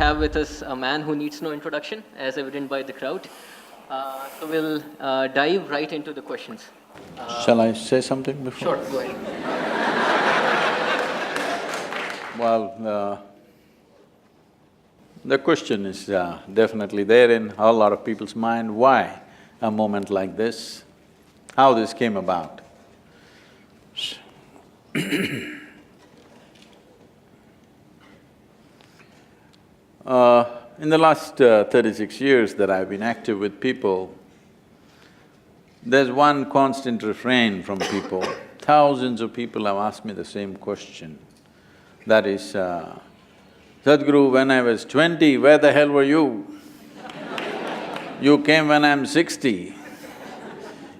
have with us a man who needs no introduction, as evident by the crowd. So we'll dive right into the questions. Shall I say something before? Sure, go ahead. Well, the question is definitely there in a lot of people's mind, why a moment like this, how this came about. In the last 36 years that I've been active with people, there's one constant refrain from people. Thousands of people have asked me the same question. That is, Sadhguru, when I was 20, where the hell were you? You came when I'm 60.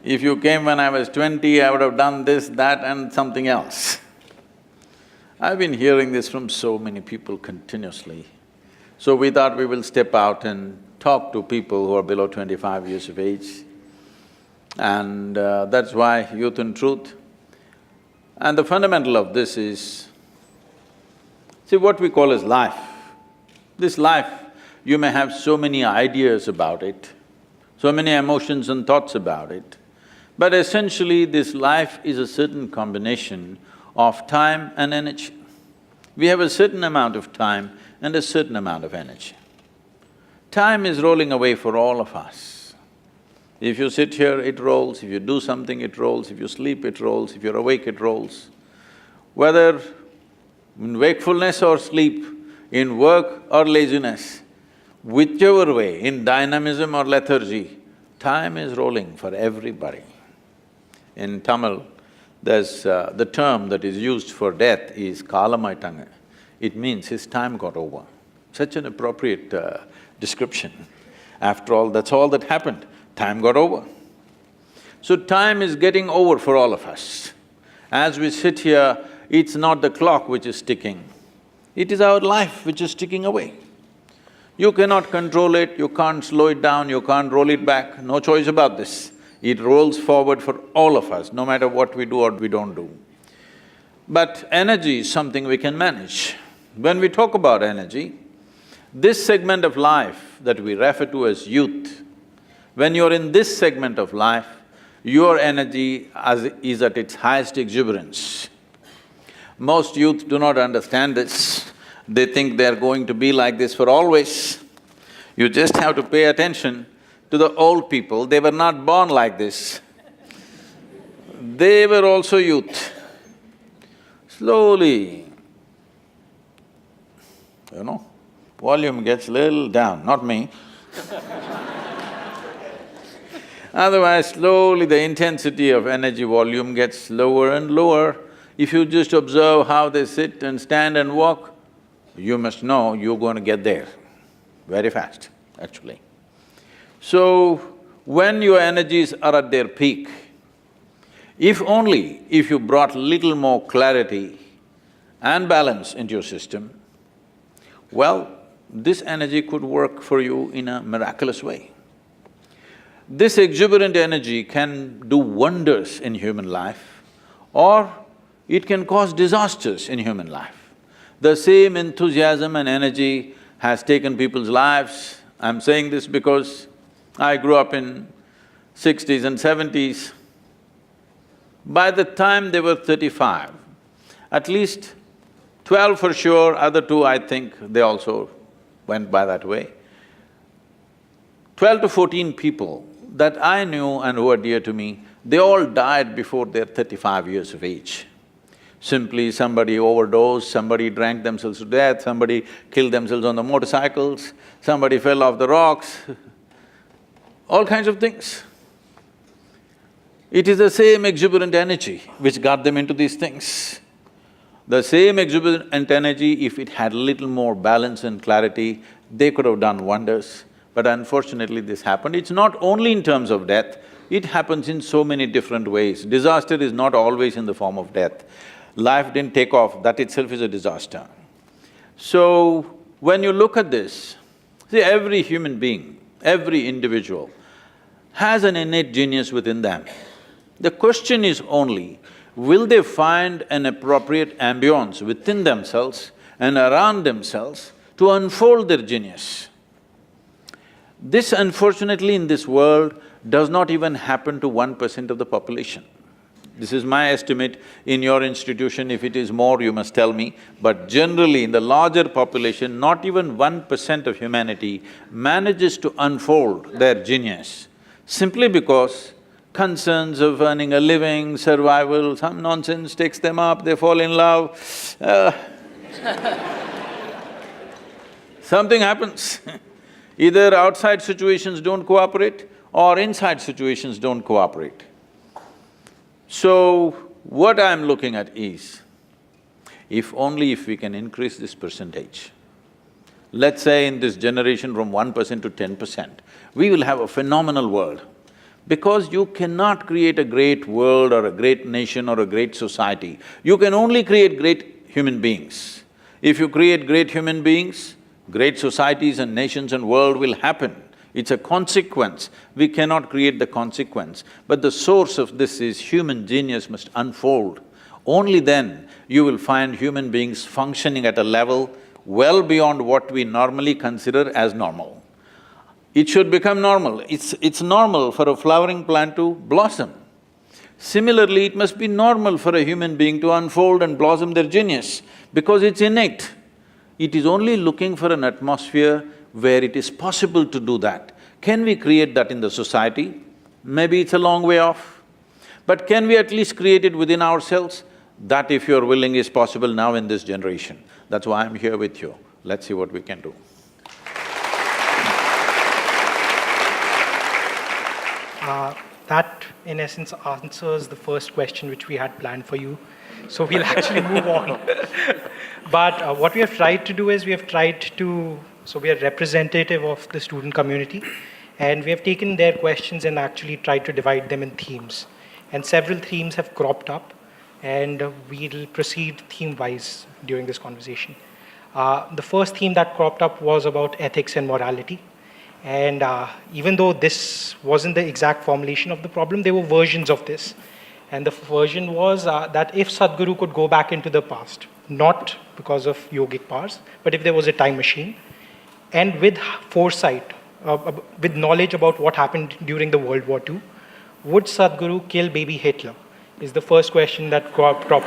If you came when I was 20, I would have done this, that and something else. I've been hearing this from so many people continuously. So we thought we will step out and talk to people who are below 25 years of age. And that's why Youth and Truth. And the fundamental of this is, see what we call as life. This life, you may have so many ideas about it, so many emotions and thoughts about it, but essentially this life is a certain combination of time and energy. We have a certain amount of time and a certain amount of energy. Time is rolling away for all of us. If you sit here, it rolls, if you do something, it rolls, if you sleep, it rolls, if you're awake, it rolls. Whether in wakefulness or sleep, in work or laziness, whichever way, in dynamism or lethargy, time is rolling for everybody. In Tamil, there's the term that is used for death is kalamaittanga. It means his time got over. Such an appropriate description. After all, that's all that happened, time got over. So time is getting over for all of us. As we sit here, it's not the clock which is ticking, it is our life which is ticking away. You cannot control it, you can't slow it down, you can't roll it back, no choice about this. It rolls forward for all of us, no matter what we do or we don't do. But energy is something we can manage. When we talk about energy, this segment of life that we refer to as youth, when you're in this segment of life, your energy is at its highest exuberance. Most youth do not understand this, they think they're going to be like this for always. You just have to pay attention to the old people, they were not born like this. They were also youth. Slowly, volume gets little down, not me. Otherwise, slowly the intensity of energy volume gets lower and lower. If you just observe how they sit and stand and walk, you must know you're going to get there very fast, actually. So, when your energies are at their peak, if you brought little more clarity and balance into your system, well, this energy could work for you in a miraculous way. This exuberant energy can do wonders in human life, or it can cause disasters in human life. The same enthusiasm and energy has taken people's lives. I'm saying this because I grew up in 60s and 70s. By the time they were 35, at least 12 for sure, other two I think they also went by that way. 12 to 14 people that I knew and who were dear to me, they all died before their 35 years of age. Simply somebody overdosed, somebody drank themselves to death, somebody killed themselves on the motorcycles, somebody fell off the rocks, all kinds of things. It is the same exuberant energy which got them into these things. The same exuberant energy, if it had a little more balance and clarity, they could have done wonders. But unfortunately this happened. It's not only in terms of death, it happens in so many different ways. Disaster is not always in the form of death. Life didn't take off, that itself is a disaster. So, when you look at this, see, every human being, every individual has an innate genius within them. The question is only, will they find an appropriate ambience within themselves and around themselves to unfold their genius. This, unfortunately, in this world does not even happen to 1% of the population. This is my estimate. In your institution, if it is more, you must tell me. But generally, in the larger population, not even 1% of humanity manages to unfold their genius, simply because concerns of earning a living, survival, some nonsense takes them up, they fall in love, something happens. Either outside situations don't cooperate or inside situations don't cooperate. So, what I'm looking at is, if we can increase this percentage, let's say in this generation from 1% to 10%, we will have a phenomenal world. Because you cannot create a great world or a great nation or a great society, you can only create great human beings. If you create great human beings, great societies and nations and world will happen. It's a consequence. We cannot create the consequence, but the source of this is human genius must unfold. Only then you will find human beings functioning at a level well beyond what we normally consider as normal. It should become normal. It's normal for a flowering plant to blossom. Similarly, it must be normal for a human being to unfold and blossom their genius, because it's innate. It is only looking for an atmosphere where it is possible to do that. Can we create that in the society? Maybe it's a long way off. But can we at least create it within ourselves? That, if you're willing, is possible now in this generation. That's why I'm here with you. Let's see what we can do. That, in essence, answers the first question which we had planned for you. So we'll actually move on. But what we have tried to do is so we are representative of the student community, and we have taken their questions and actually tried to divide them in themes. And several themes have cropped up, and we'll proceed theme-wise during this conversation. The first theme that cropped up was about ethics and morality. And even though this wasn't the exact formulation of the problem, there were versions of this. And the version was that if Sadhguru could go back into the past, not because of yogic powers, but if there was a time machine, and with foresight, with knowledge about what happened during the World War II, would Sadhguru kill baby Hitler? Is the first question that cropped up.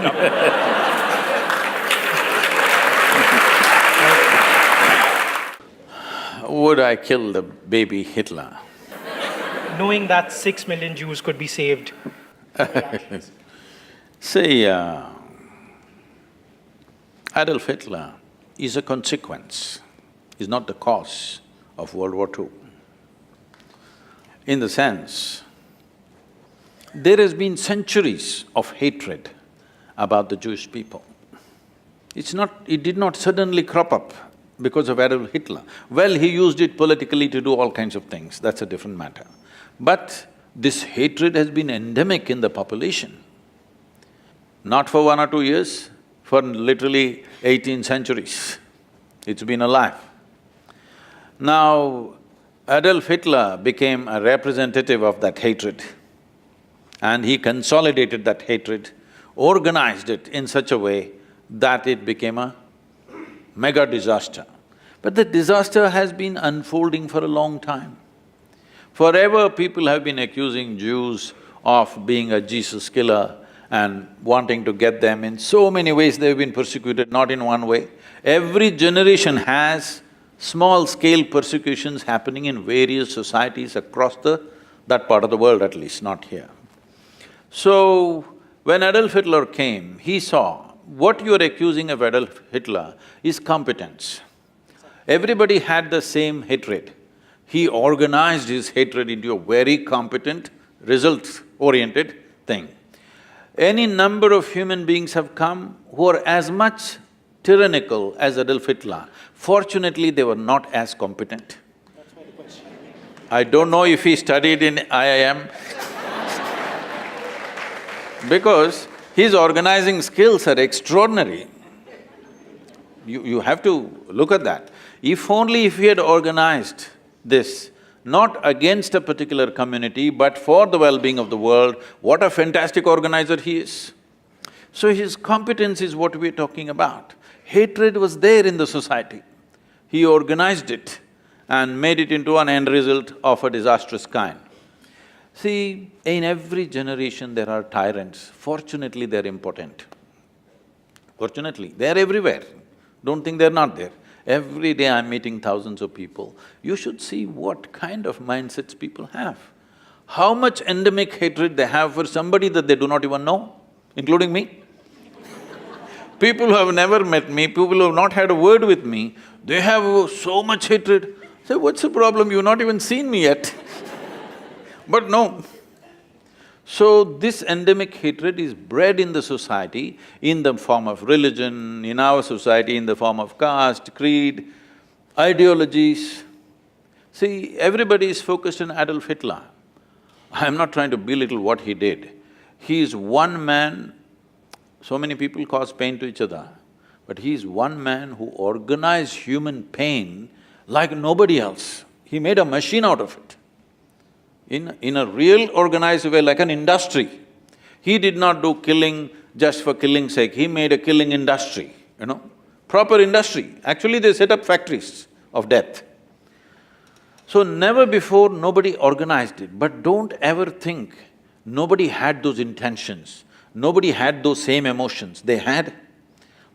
Would I kill the baby Hitler? Knowing that 6 million Jews could be saved. See, Adolf Hitler is a consequence, is not the cause of World War II. In the sense, there has been centuries of hatred about the Jewish people. It did not suddenly crop up because of Adolf Hitler. Well, he used it politically to do all kinds of things, that's a different matter. But this hatred has been endemic in the population. Not for 1 or 2 years, for literally 18 centuries, it's been alive. Now, Adolf Hitler became a representative of that hatred, and he consolidated that hatred, organized it in such a way that it became a mega disaster. But the disaster has been unfolding for a long time. Forever people have been accusing Jews of being a Jesus killer and wanting to get them. In so many ways they've been persecuted, not in one way. Every generation has small-scale persecutions happening in various societies across that part of the world at least, not here. So, when Adolf Hitler came, he saw what you're accusing of Adolf Hitler is competence. Everybody had the same hatred. He organized his hatred into a very competent, results-oriented thing. Any number of human beings have come who are as much tyrannical as Adolf Hitler. Fortunately, they were not as competent. That's my question. I don't know if he studied in IIM because his organizing skills are extraordinary. You have to look at that. If he had organized this, not against a particular community, but for the well-being of the world, what a fantastic organizer he is. So his competence is what we're talking about. Hatred was there in the society. He organized it and made it into an end result of a disastrous kind. See, in every generation there are tyrants. Fortunately, they're impotent. Fortunately, they're everywhere. Don't think they're not there. Every day I'm meeting thousands of people. You should see what kind of mindsets people have. How much endemic hatred they have for somebody that they do not even know, including me. People who have never met me, people who have not had a word with me, they have so much hatred. Say, what's the problem? You've not even seen me yet. But no. So this endemic hatred is bred in the society in the form of religion, in our society in the form of caste, creed, ideologies. See, everybody is focused on Adolf Hitler. I'm not trying to belittle what he did. He is one man, so many people cause pain to each other, but he is one man who organized human pain like nobody else. He made a machine out of it. In a real organized way, like an industry. He did not do killing just for killing's sake, he made a killing industry, proper industry. Actually, they set up factories of death. So never before nobody organized it, but don't ever think nobody had those intentions, nobody had those same emotions, they had.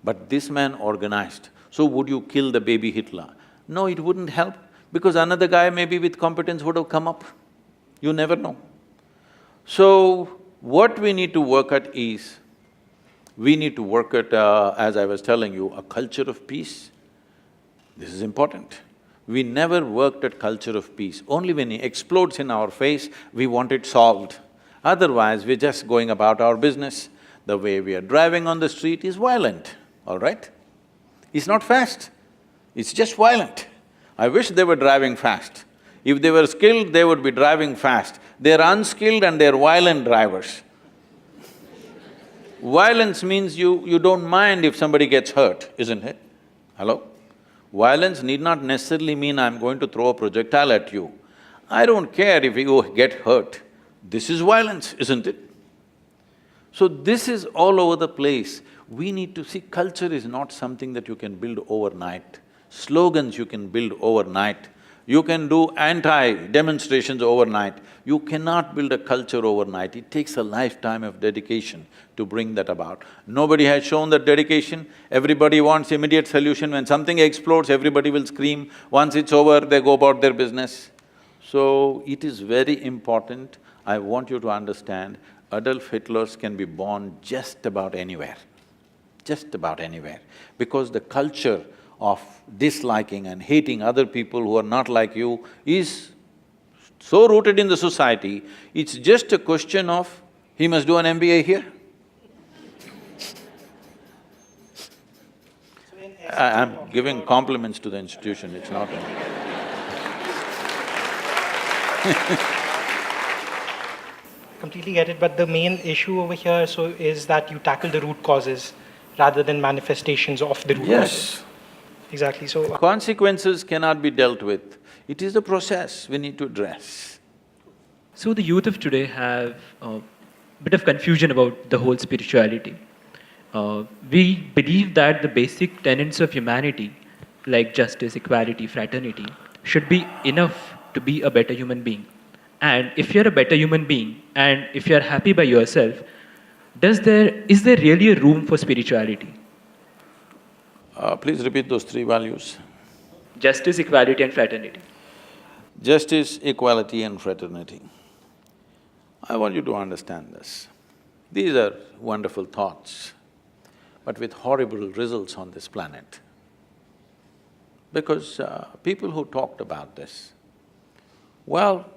But this man organized. So would you kill the baby Hitler? No, it wouldn't help, because another guy maybe with competence would have come up. You never know. So, what we need to work at is, we need to work at, as I was telling you, a culture of peace. This is important. We never worked at culture of peace. Only when it explodes in our face, we want it solved. Otherwise, we're just going about our business. The way we are driving on the street is violent, all right? It's not fast, it's just violent. I wish they were driving fast. If they were skilled, they would be driving fast. They're unskilled and they're violent drivers. Violence means you don't mind if somebody gets hurt, isn't it? Hello? Violence need not necessarily mean I'm going to throw a projectile at you. I don't care if you get hurt. This is violence, isn't it? So this is all over the place. We need to see culture is not something that you can build overnight. Slogans you can build overnight. You can do anti-demonstrations overnight. You cannot build a culture overnight. It takes a lifetime of dedication to bring that about. Nobody has shown that dedication. Everybody wants immediate solution. When something explodes, everybody will scream. Once it's over, they go about their business. So, it is very important. I want you to understand, Adolf Hitlers can be born just about anywhere, because the culture of disliking and hating other people who are not like you is so rooted in the society, it's just a question of, he must do an MBA here. I'm giving compliments to the institution, it's not Completely get it, but the main issue over here is that you tackle the root causes rather than manifestations of the root causes. Exactly, so… Consequences cannot be dealt with. It is the process we need to address. So the youth of today have a bit of confusion about the whole spirituality. We believe that the basic tenets of humanity, like justice, equality, fraternity, should be enough to be a better human being. And if you're a better human being, and if you're happy by yourself, is there really a room for spirituality? Please repeat those three values. Justice, equality and fraternity. Justice, equality and fraternity. I want you to understand this. These are wonderful thoughts, but with horrible results on this planet. Because people who talked about this, well,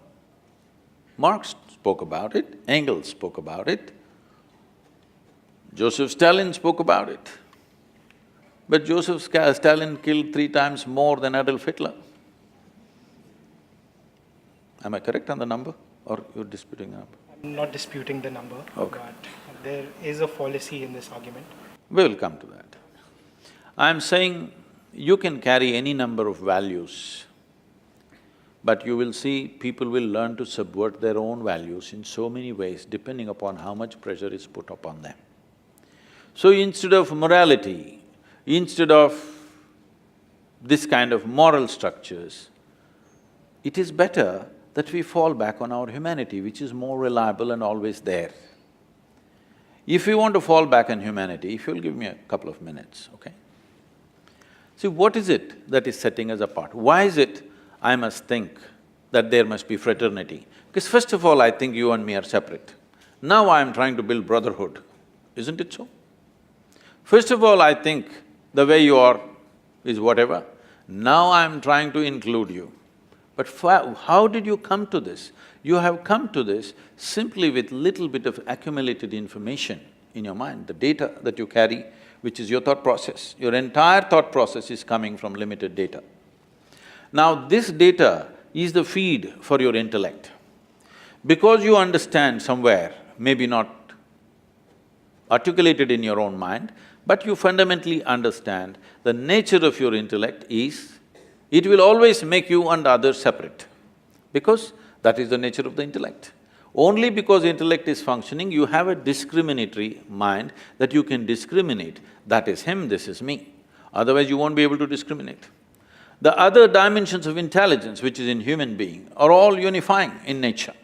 Marx spoke about it, Engels spoke about it, Joseph Stalin spoke about it. But Joseph Stalin killed 3 times more than Adolf Hitler. Am I correct on the number, or you're disputing the number? I'm not disputing the number, Okay. but there is a fallacy in this argument. We will come to that. I'm saying you can carry any number of values, but you will see people will learn to subvert their own values in so many ways depending upon how much pressure is put upon them. So instead of morality, instead of this kind of moral structures, it is better that we fall back on our humanity, which is more reliable and always there. If you want to fall back on humanity, if you'll give me a couple of minutes, okay? See, what is it that is setting us apart? Why is it I must think that there must be fraternity? Because first of all, I think you and me are separate. Now I am trying to build brotherhood, isn't it so? First of all, I think the way you are is whatever. Now I am trying to include you. But how did you come to this? You have come to this simply with little bit of accumulated information in your mind, the data that you carry, which is your thought process. Your entire thought process is coming from limited data. Now this data is the feed for your intellect. Because you understand somewhere, maybe not articulated in your own mind, but you fundamentally understand the nature of your intellect is, it will always make you and others separate, because that is the nature of the intellect. Only because intellect is functioning, you have a discriminatory mind that you can discriminate, that is him, this is me. Otherwise you won't be able to discriminate. The other dimensions of intelligence which is in human being are all unifying in nature.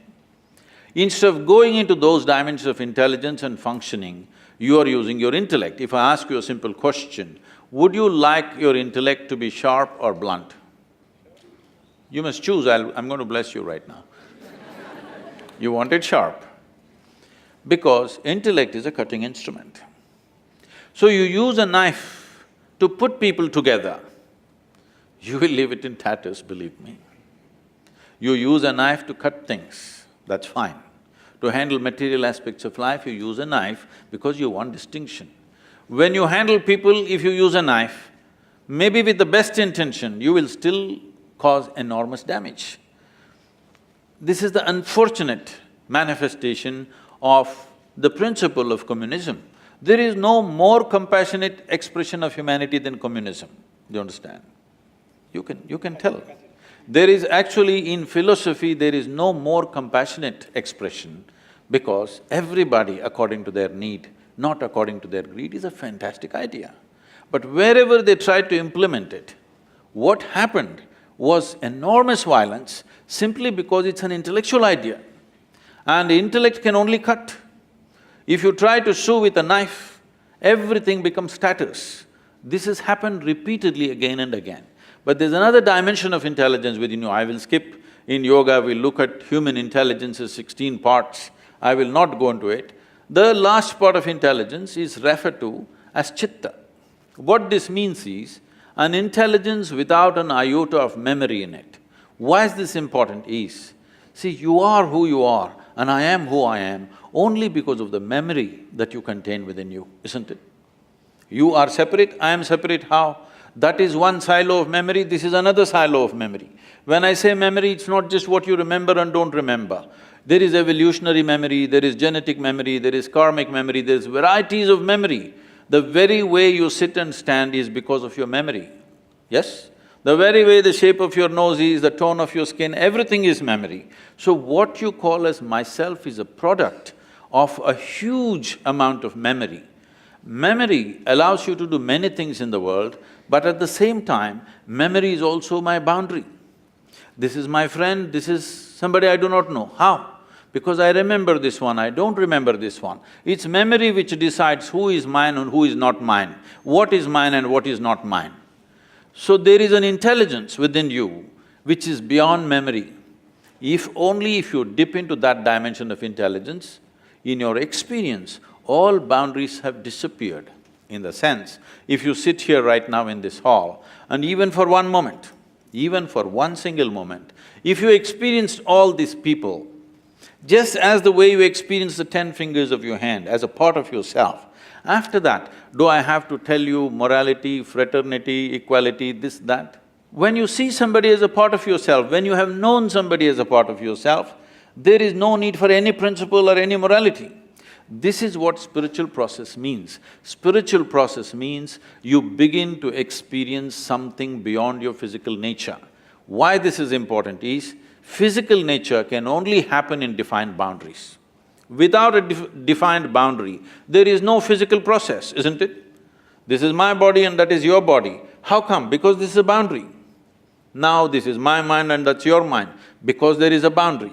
Instead of going into those dimensions of intelligence and functioning, you are using your intellect. If I ask you a simple question, would you like your intellect to be sharp or blunt? You must choose, I'm going to bless you right now. You want it sharp, because intellect is a cutting instrument. So you use a knife to put people together, you will leave it in tatters, believe me. You use a knife to cut things, that's fine. To handle material aspects of life, you use a knife because you want distinction. When you handle people, if you use a knife, maybe with the best intention, you will still cause enormous damage. This is the unfortunate manifestation of the principle of communism. There is no more compassionate expression of humanity than communism, do you understand? You can tell. There is actually, in philosophy, there is no more compassionate expression, because everybody according to their need, not according to their greed, is a fantastic idea. But wherever they tried to implement it, what happened was enormous violence simply because it's an intellectual idea. And intellect can only cut. If you try to sew with a knife, everything becomes tatters. This has happened repeatedly again and again. But there's another dimension of intelligence within you, I will skip. In yoga, we look at human intelligence as 16 parts, I will not go into it. The last part of intelligence is referred to as chitta. What this means is, an intelligence without an iota of memory in it. Why is this important is, see, you are who you are and I am who I am only because of the memory that you contain within you, isn't it? You are separate, I am separate, how? That is one silo of memory, this is another silo of memory. When I say memory, it's not just what you remember and don't remember. There is evolutionary memory, there is genetic memory, there is karmic memory, there's varieties of memory. The very way you sit and stand is because of your memory, yes? The very way the shape of your nose is, the tone of your skin, everything is memory. So what you call as myself is a product of a huge amount of memory. Memory allows you to do many things in the world, but at the same time, memory is also my boundary. This is my friend, this is somebody I do not know. How? Because I remember this one, I don't remember this one. It's memory which decides who is mine and who is not mine, what is mine and what is not mine. So there is an intelligence within you which is beyond memory. Only if you dip into that dimension of intelligence, in your experience, all boundaries have disappeared. In the sense, if you sit here right now in this hall, and even for one moment, even for one single moment, if you experienced all these people, just as the way you experience the 10 fingers of your hand as a part of yourself, after that, do I have to tell you morality, fraternity, equality, this, that? When you see somebody as a part of yourself, when you have known somebody as a part of yourself, there is no need for any principle or any morality. This is what spiritual process means. Spiritual process means you begin to experience something beyond your physical nature. Why this is important is, physical nature can only happen in defined boundaries. Without a defined boundary, there is no physical process, isn't it? This is my body and that is your body. How come? Because this is a boundary. Now this is my mind and that's your mind, because there is a boundary.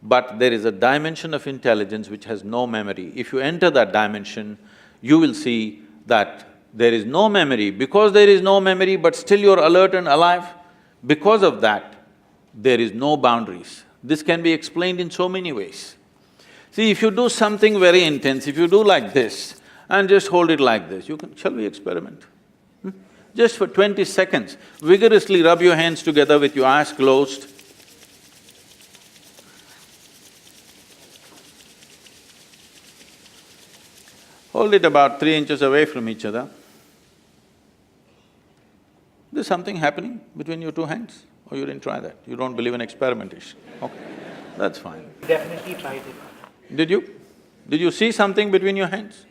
But there is a dimension of intelligence which has no memory. If you enter that dimension, you will see that there is no memory. Because there is no memory, but still you're alert and alive, because of that, there is no boundaries. This can be explained in so many ways. See, if you do something very intense, if you do like this and just hold it like this, you can… Shall we experiment? Just for 20 seconds, vigorously rub your hands together with your eyes closed. Hold it about 3 inches away from each other. There's something happening between your two hands, or you didn't try that? You don't believe in experimentation? Okay, that's fine. Definitely tried it. Did you? Did you see something between your hands?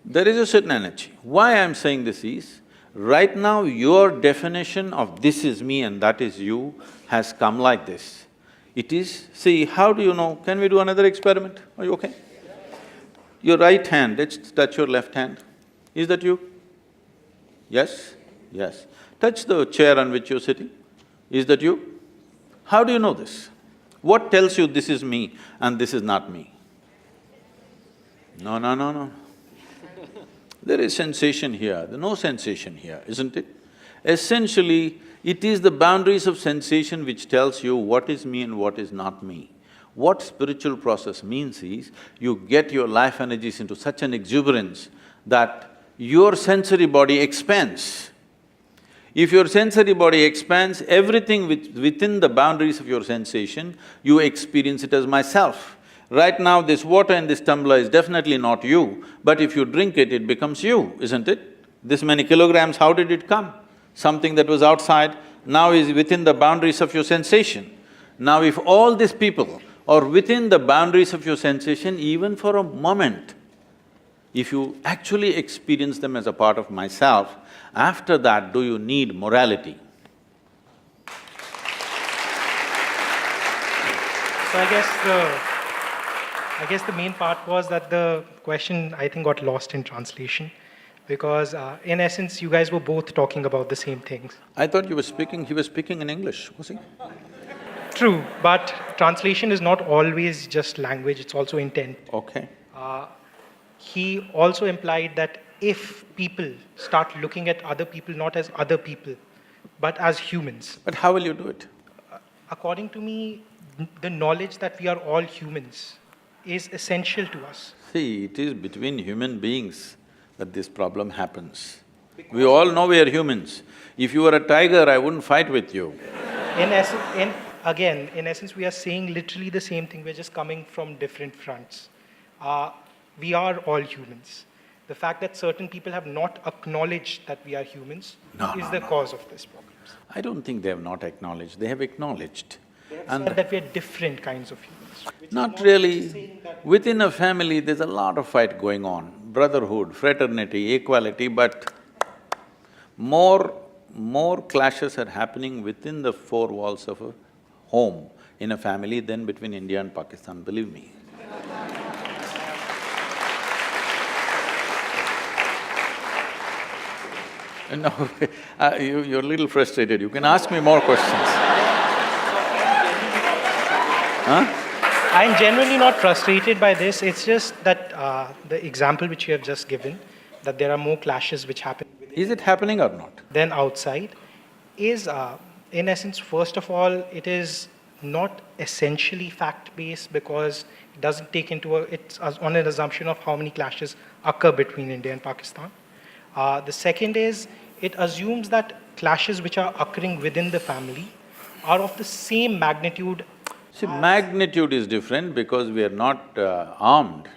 There is a certain energy. Why I'm saying this is, right now your definition of this is me and that is you has come like this. It is… See, how do you know? Can we do another experiment? Are you okay? Your right hand, let's touch your left hand. Is that you? Yes? Yes. Touch the chair on which you're sitting. Is that you? How do you know this? What tells you this is me and this is not me? No, no, no, no. There is sensation here, there's no sensation here, isn't it? Essentially, it is the boundaries of sensation which tells you what is me and what is not me. What spiritual process means is, you get your life energies into such an exuberance that your sensory body expands. If your sensory body expands, everything within the boundaries of your sensation, you experience it as myself. Right now, this water in this tumbler is definitely not you, but if you drink it, it becomes you, isn't it? This many kilograms, how did it come? Something that was outside now is within the boundaries of your sensation. Now if all these people are within the boundaries of your sensation even for a moment, if you actually experience them as a part of myself, after that, do you need morality? So I guess the main part was that the question, I think, got lost in translation, because in essence, you guys were both talking about the same things. I thought he was speaking in English, was he? True, but translation is not always just language, it's also intent. Okay. He also implied that if people start looking at other people not as other people, but as humans. But how will you do it? According to me, the knowledge that we are all humans is essential to us. See, it is between human beings that this problem happens. We all know we are humans. If you were a tiger, I wouldn't fight with you. In essence, we are saying literally the same thing, we're just coming from different fronts. We are all humans. The fact that certain people have not acknowledged that we are humans is the cause of this problem. I don't think they have not acknowledged, they have acknowledged. They have said that we are different kinds of humans. Not really. Within a family, there's a lot of fight going on, brotherhood, fraternity, equality, but more clashes are happening within the four walls of a home in a family than between India and Pakistan, believe me. No, you're a little frustrated, you can ask me more questions. Huh? I'm genuinely not frustrated by this, it's just that the example which you have just given, that there are more clashes which happen Is it happening or not? than outside, is in essence, first of all, it is not essentially fact-based because it doesn't take it's on an assumption of how many clashes occur between India and Pakistan. The second is, it assumes that clashes which are occurring within the family are of the same magnitude. See, magnitude is different because we are not armed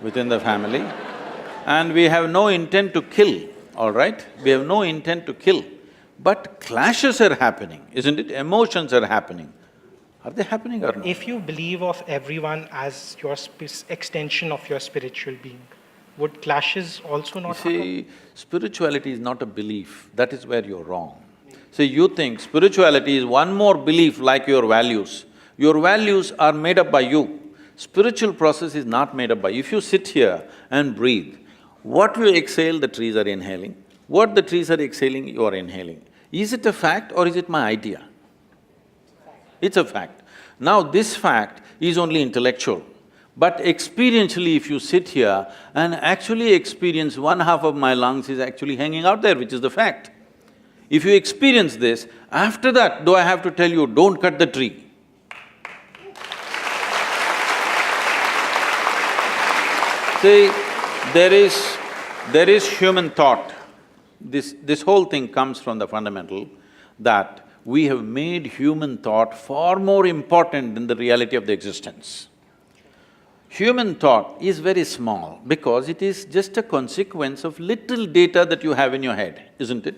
within the family and we have no intent to kill, all right? We have no intent to kill, but clashes are happening, isn't it? Emotions are happening. Are they happening or not? If you believe of everyone as your extension of your spiritual being, would clashes also not happen? See, spirituality is not a belief, that is where you're wrong. See, you think spirituality is one more belief like your values. Your values are made up by you. Spiritual process is not made up by… If you sit here and breathe, what you exhale, the trees are inhaling. What the trees are exhaling, you are inhaling. Is it a fact or is it my idea? It's a fact. Now this fact is only intellectual, but experientially if you sit here and actually experience one half of my lungs is actually hanging out there, which is the fact. If you experience this, after that, do I have to tell you, don't cut the tree? See, there is human thought. This whole thing comes from the fundamental that we have made human thought far more important than the reality of the existence. Human thought is very small because it is just a consequence of little data that you have in your head, isn't it?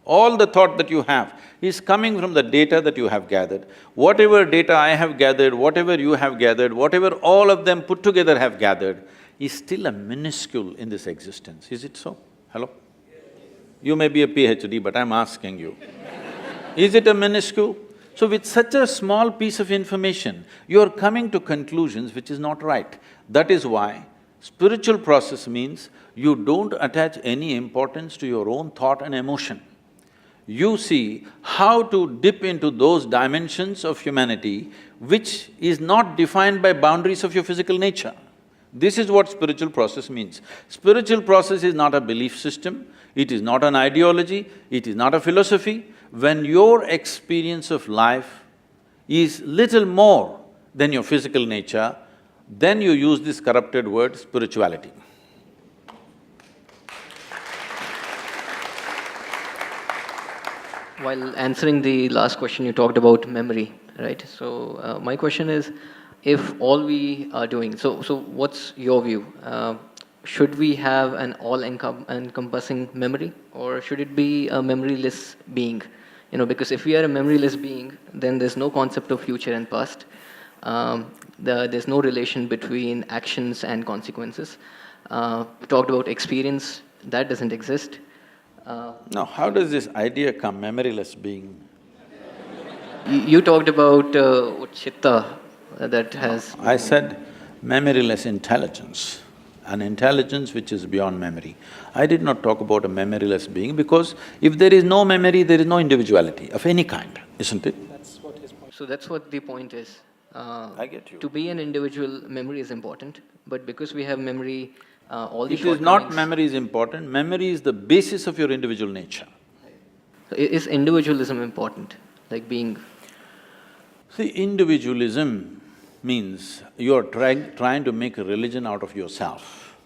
All the thought that you have is coming from the data that you have gathered. Whatever data I have gathered, whatever you have gathered, whatever all of them put together have gathered, is still a minuscule in this existence. Is it so? Hello? You may be a PhD, but I'm asking you. Is it a minuscule? So with such a small piece of information, you're coming to conclusions which is not right. That is why spiritual process means you don't attach any importance to your own thought and emotion. You see how to dip into those dimensions of humanity which is not defined by boundaries of your physical nature. This is what spiritual process means. Spiritual process is not a belief system, it is not an ideology, it is not a philosophy. When your experience of life is little more than your physical nature, then you use this corrupted word, spirituality. While answering the last question, you talked about memory, right? So, my question is, if all we are doing… So what's your view? Should we have an all-encompassing memory, or should it be a memoryless being? Because if we are a memoryless being, then there's no concept of future and past. There's no relation between actions and consequences. We talked about experience, that doesn't exist. Now, how does this idea come, memoryless being? You talked about chitta that has… I said memoryless intelligence, an intelligence which is beyond memory. I did not talk about a memoryless being because if there is no memory, there is no individuality of any kind, isn't it? That's what his point. So that's what the point is. I get you. To be an individual, memory is important, but because we have memory, all the It is not shortcomings… memory is important, memory is the basis of your individual nature. Is individualism important, like being… See, individualism means you're trying to make a religion out of yourself.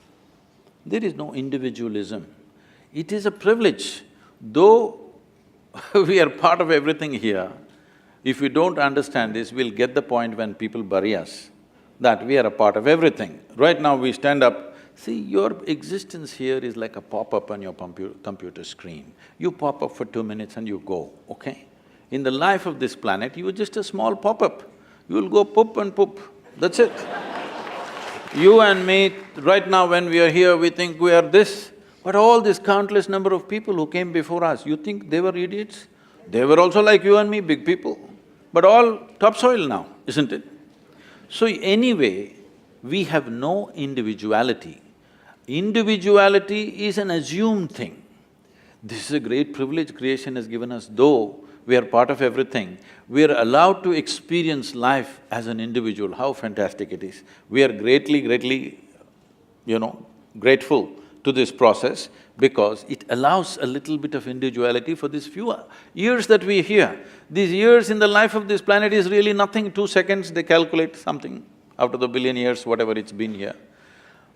There is no individualism. It is a privilege. Though we are part of everything here, if we don't understand this, we'll get the point when people bury us, that we are a part of everything. Right now we stand up, see, your existence here is like a pop-up on your computer screen. You pop up for 2 minutes and you go, okay? In the life of this planet, you are just a small pop-up. You will go poop and poop, that's it. You and me, right now when we are here, we think we are this, but all this countless number of people who came before us, you think they were idiots? They were also like you and me, big people, but all topsoil now, isn't it? So anyway, we have no individuality. Individuality is an assumed thing. This is a great privilege creation has given us, though we are part of everything. We are allowed to experience life as an individual, how fantastic it is. We are greatly, grateful to this process because it allows a little bit of individuality for these few years that we are here. These years in the life of this planet is really nothing, 2 seconds they calculate something out of the billion years, whatever it's been here.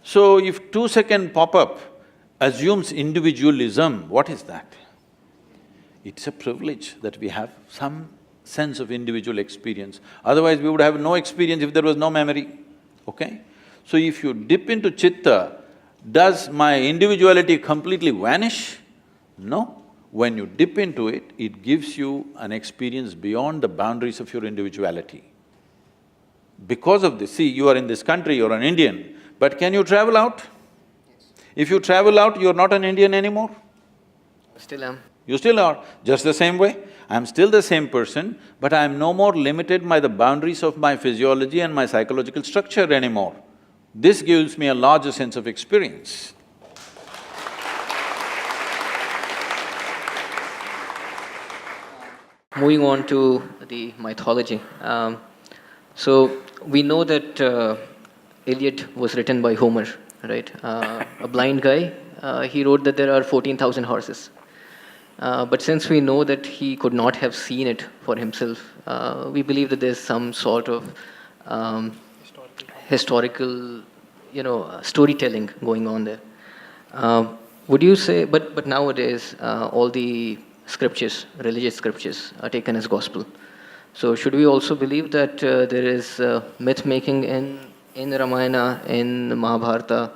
So if 2-second pop-up assumes individualism, what is that? It's a privilege that we have some sense of individual experience. Otherwise, we would have no experience if there was no memory, okay? So if you dip into chitta, does my individuality completely vanish? No. When you dip into it, it gives you an experience beyond the boundaries of your individuality. Because of this, see, you are in this country, you're an Indian, but can you travel out? If you travel out, you're not an Indian anymore? Still am. You still are, just the same way. I'm still the same person, but I'm no more limited by the boundaries of my physiology and my psychological structure anymore. This gives me a larger sense of experience. Moving on to the mythology. So we know that Iliad was written by Homer, right? A blind guy. He wrote that there are 14,000 horses. But since we know that he could not have seen it for himself, we believe that there's some sort of um, historical, storytelling going on there. Would you say? But nowadays, all the scriptures, religious scriptures, are taken as gospel. So should we also believe that there is myth making in Ramayana, in Mahabharata,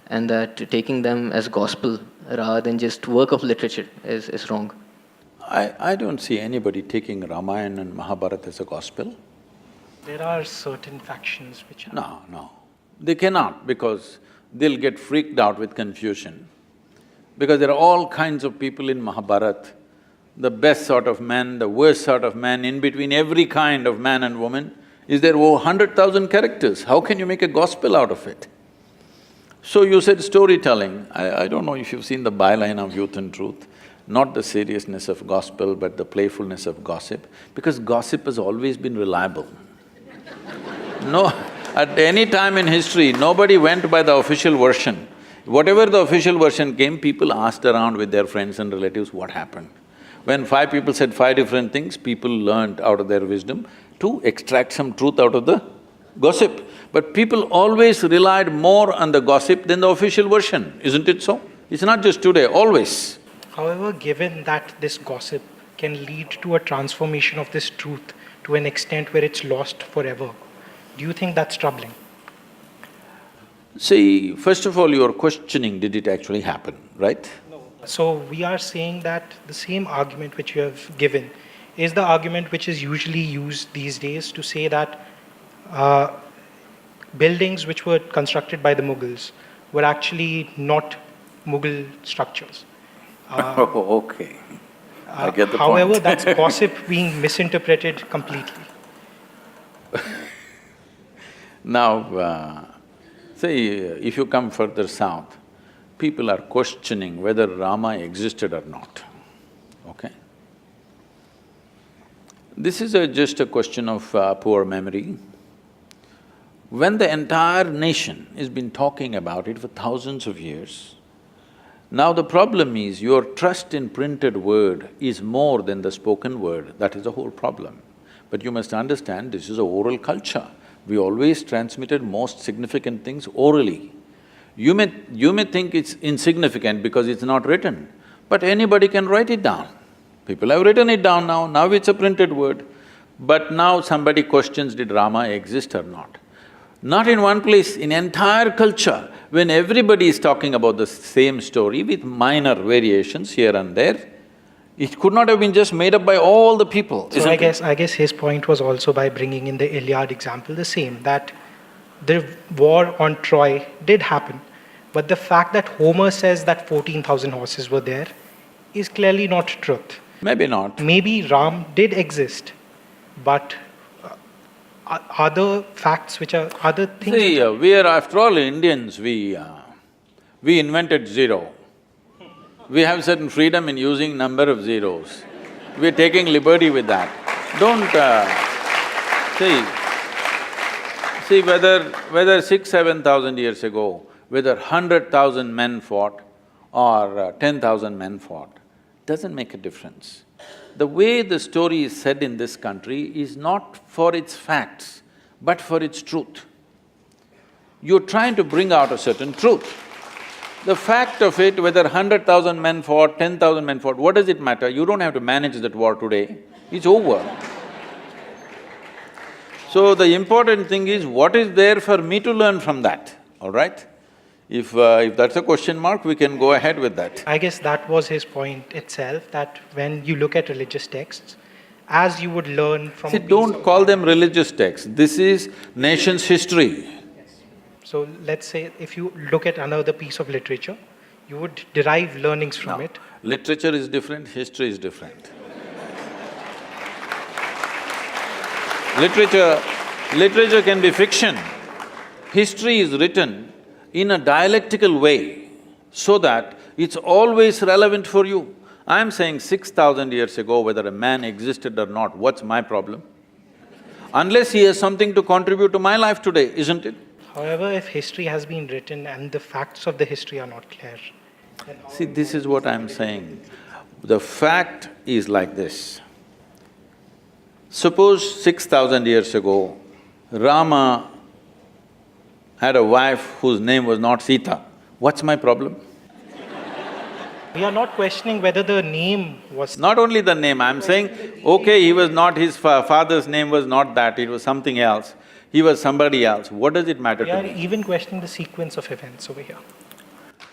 and that taking them as gospel rather than just work of literature is wrong? I don't see anybody taking Ramayana and Mahabharata as a gospel. There are certain factions which are… No. They cannot, because they'll get freaked out with confusion. Because there are all kinds of people in Mahabharata, the best sort of man, the worst sort of man, in between every kind of man and woman. Is there over 100,000 characters? How can you make a gospel out of it? So you said storytelling. I don't know if you've seen the byline of Youth and Truth, not the seriousness of gospel, but the playfulness of gossip, because gossip has always been reliable. No, at any time in history, nobody went by the official version. Whatever the official version came, people asked around with their friends and relatives what happened. When 5 people said 5 different things, people learned out of their wisdom to extract some truth out of the gossip. But people always relied more on the gossip than the official version, isn't it so? It's not just today, always. However, given that this gossip can lead to a transformation of this truth to an extent where it's lost forever, do you think that's troubling? See, first of all, you're questioning, did it actually happen, right? So we are saying that the same argument which you have given is the argument which is usually used these days to say that buildings which were constructed by the Mughals were actually not Mughal structures. Oh, okay. I get the However, point. that's gossip being misinterpreted completely. Now, see, if you come further south, people are questioning whether Rama existed or not, okay? This is just a question of poor memory. When the entire nation has been talking about it for thousands of years, now the problem is your trust in printed word is more than the spoken word, that is the whole problem. But you must understand, this is an oral culture. We always transmitted most significant things orally. You may think it's insignificant because it's not written, but anybody can write it down. People have written it down now it's a printed word. But now somebody questions, did Rama exist or not? Not in one place, in entire culture, when everybody is talking about the same story with minor variations here and there, it could not have been just made up by all the people, So isn't it? I guess his point was also by bringing in the Iliad example the same, that the war on Troy did happen, but the fact that Homer says that 14,000 horses were there is clearly not truth. Maybe not. Maybe Ram did exist, but other facts which are… other things… See, we are, after all, Indians, we invented zero. We have certain freedom in using number of zeros. We're taking liberty with that. Don't… see, whether 6,000–7,000 years ago, whether 100,000 men fought or 10,000 men fought, doesn't make a difference. The way the story is said in this country is not for its facts, but for its truth. You're trying to bring out a certain truth. The fact of it, whether 100,000 men fought, 10,000 men fought, what does it matter? You don't have to manage that war today, it's over. So the important thing is, what is there for me to learn from that, all right? If that's a question mark, we can go ahead with that. I guess that was his point itself, that when you look at religious texts, as you would learn from… See, don't call them religious texts, this is nation's history. So let's say if you look at another piece of literature, you would derive learnings from No, it. literature is different, history is different. Literature can be fiction. History is written in a dialectical way so that it's always relevant for you. I'm saying 6,000 years ago, whether a man existed or not, what's my problem? Unless he has something to contribute to my life today, isn't it? However, if history has been written and the facts of the history are not clear, then how See, this is what I'm saying. The fact is like this. Suppose 6,000 years ago, Rama had a wife whose name was not Sita. What's my problem? we are not questioning whether the name was… Not only the name, I'm saying, okay, he was not… his father's name was not that, it was something else. He was somebody else. What does it matter We to are me? even questioning the sequence of events over here.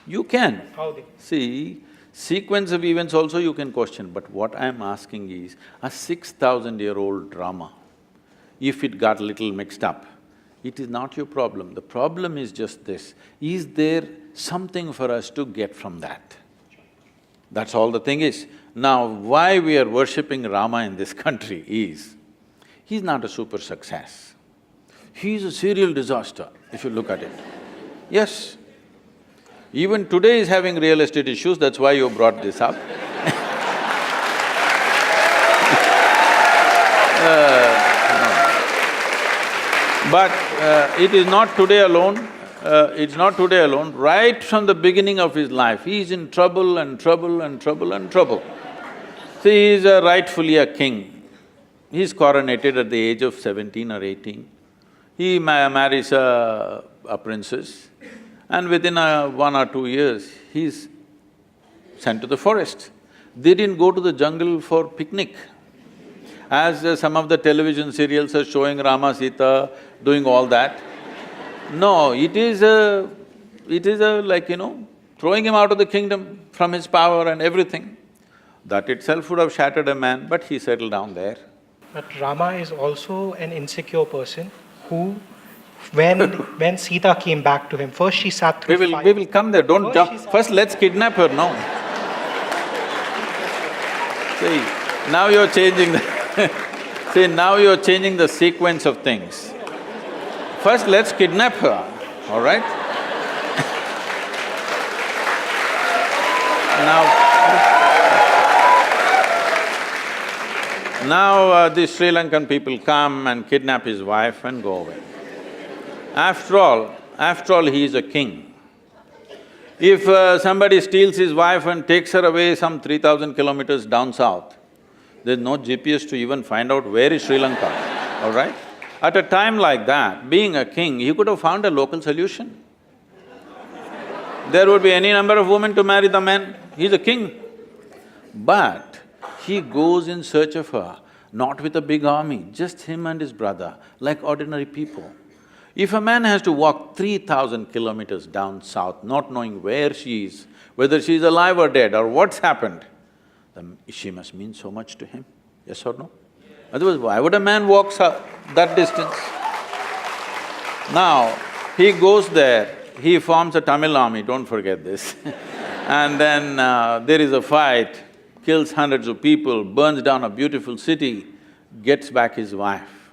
You can. How they… See, sequence of events also you can question, but what I'm asking is, a 6,000-year-old drama, if it got little mixed up, it is not your problem. The problem is just this, is there something for us to get from that? That's all the thing is. Now, why we are worshipping Rama in this country is, he's not a super success. He's a serial disaster, if you look at it. Yes. Even today he's having real estate issues, that's why you brought this up. But it is not today alone, it's not today alone. Right from the beginning of his life, he is in trouble and trouble and trouble and trouble. See, he is rightfully a king. He's coronated at the age of 17 or 18. He marries a princess, and within 1 or 2 years, he's sent to the forest. They didn't go to the jungle for picnic. As some of the television serials are showing Rama, Sita doing all that. No, it is like, throwing him out of the kingdom from his power and everything. That itself would have shattered a man, but he settled down there. But Rama is also an insecure person who, when Sita came back to him, first she sat through fire. We will come there, don't First jump. she sat… First, let's kidnap her, no. See, now you're changing see, now you're changing the sequence of things. First, let's kidnap her, all right? Now, the Sri Lankan people come and kidnap his wife and go away. After all, he is a king. If somebody steals his wife and takes her away some 3,000 kilometers down south, there's no GPS to even find out where is Sri Lanka, all right? At a time like that, being a king, he could have found a local solution. There would be any number of women to marry the man, he's a king. But he goes in search of her, not with a big army, just him and his brother, like ordinary people. If a man has to walk 3,000 kilometers down south, not knowing where she is, whether she is alive or dead or what's happened, then she must mean so much to him, yes or no? Otherwise, why would a man walk that distance? Now, he goes there, he forms a Tamil army, don't forget this. And then there is a fight, kills hundreds of people, burns down a beautiful city, gets back his wife,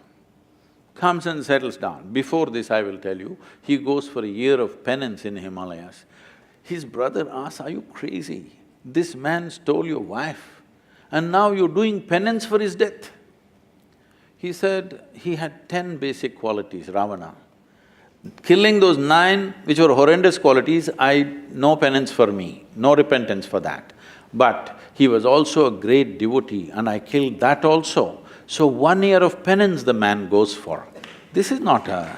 comes and settles down. Before this, I will tell you, he goes for a year of penance in Himalayas. His brother asks, are you crazy? This man stole your wife and now you're doing penance for his death. He said he had 10 basic qualities, Ravana. Killing those 9, which were horrendous qualities, no penance for me, no repentance for that. But he was also a great devotee and I killed that also. So 1 year of penance the man goes for. This is not a…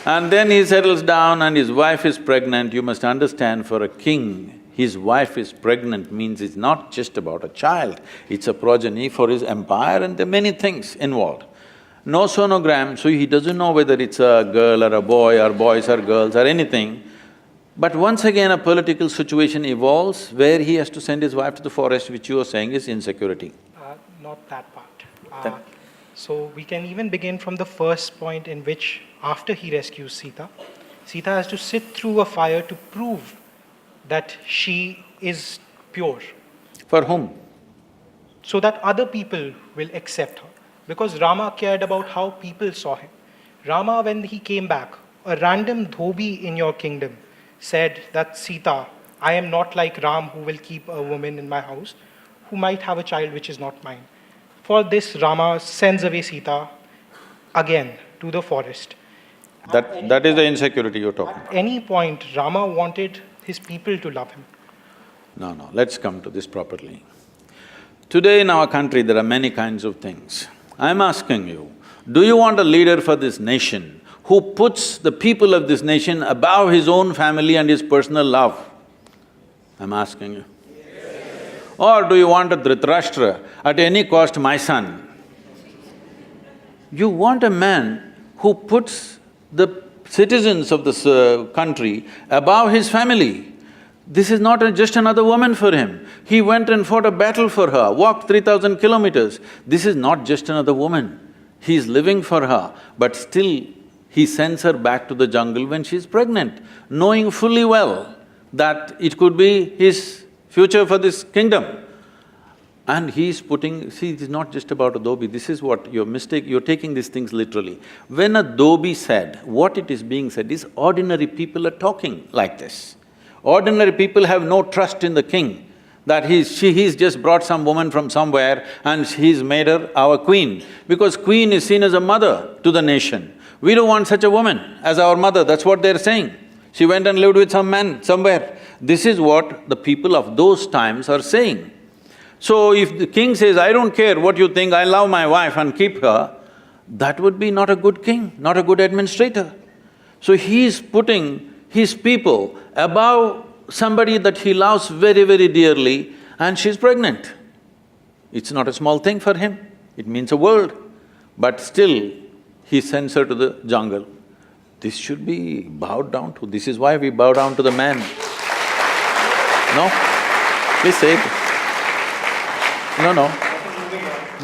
And then he settles down and his wife is pregnant. You must understand, for a king, his wife is pregnant means it's not just about a child, it's a progeny for his empire and there are many things involved. No sonogram, so he doesn't know whether it's a girl or a boy or boys or girls or anything. But once again a political situation evolves where he has to send his wife to the forest, which you are saying is insecurity. Not that part. So we can even begin from the first point in which, after he rescues Sita, Sita has to sit through a fire to prove that she is pure. For whom? So that other people will accept her. Because Rama cared about how people saw him. Rama, when he came back, a random dhobi in your kingdom said that Sita I am not like Ram, who will keep a woman in my house, who might have a child which is not mine. For this, Rama sends away Sita again to the forest. That is the insecurity you're talking At about. any point, Rama wanted his people to love him. No, let's come to this properly. Today in our country, there are many kinds of things. I'm asking you, do you want a leader for this nation who puts the people of this nation above his own family and his personal love? I'm asking you. Or do you want a Dhritarashtra, at any cost my son? You want a man who puts the citizens of this country above his family. This is not just another woman for him. He went and fought a battle for her, walked 3,000 kilometers. This is not just another woman. He is living for her, but still he sends her back to the jungle when she is pregnant, knowing fully well that it could be his future for this kingdom. And he's putting… See, it is not just about a dhobi, this is what your mistake… you're taking these things literally. When a dhobi said, what it is being said is ordinary people are talking like this. Ordinary people have no trust in the king, that he's just brought some woman from somewhere and he's made her our queen, because queen is seen as a mother to the nation. We don't want such a woman as our mother, that's what they're saying. She went and lived with some man somewhere. This is what the people of those times are saying. So if the king says, I don't care what you think, I love my wife and keep her, that would be not a good king, not a good administrator. So he's putting his people above somebody that he loves very, very dearly, and she's pregnant. It's not a small thing for him, it means a world. But still, he sends her to the jungle. This should be bowed down to, this is why we bow down to the man. No? Please say it.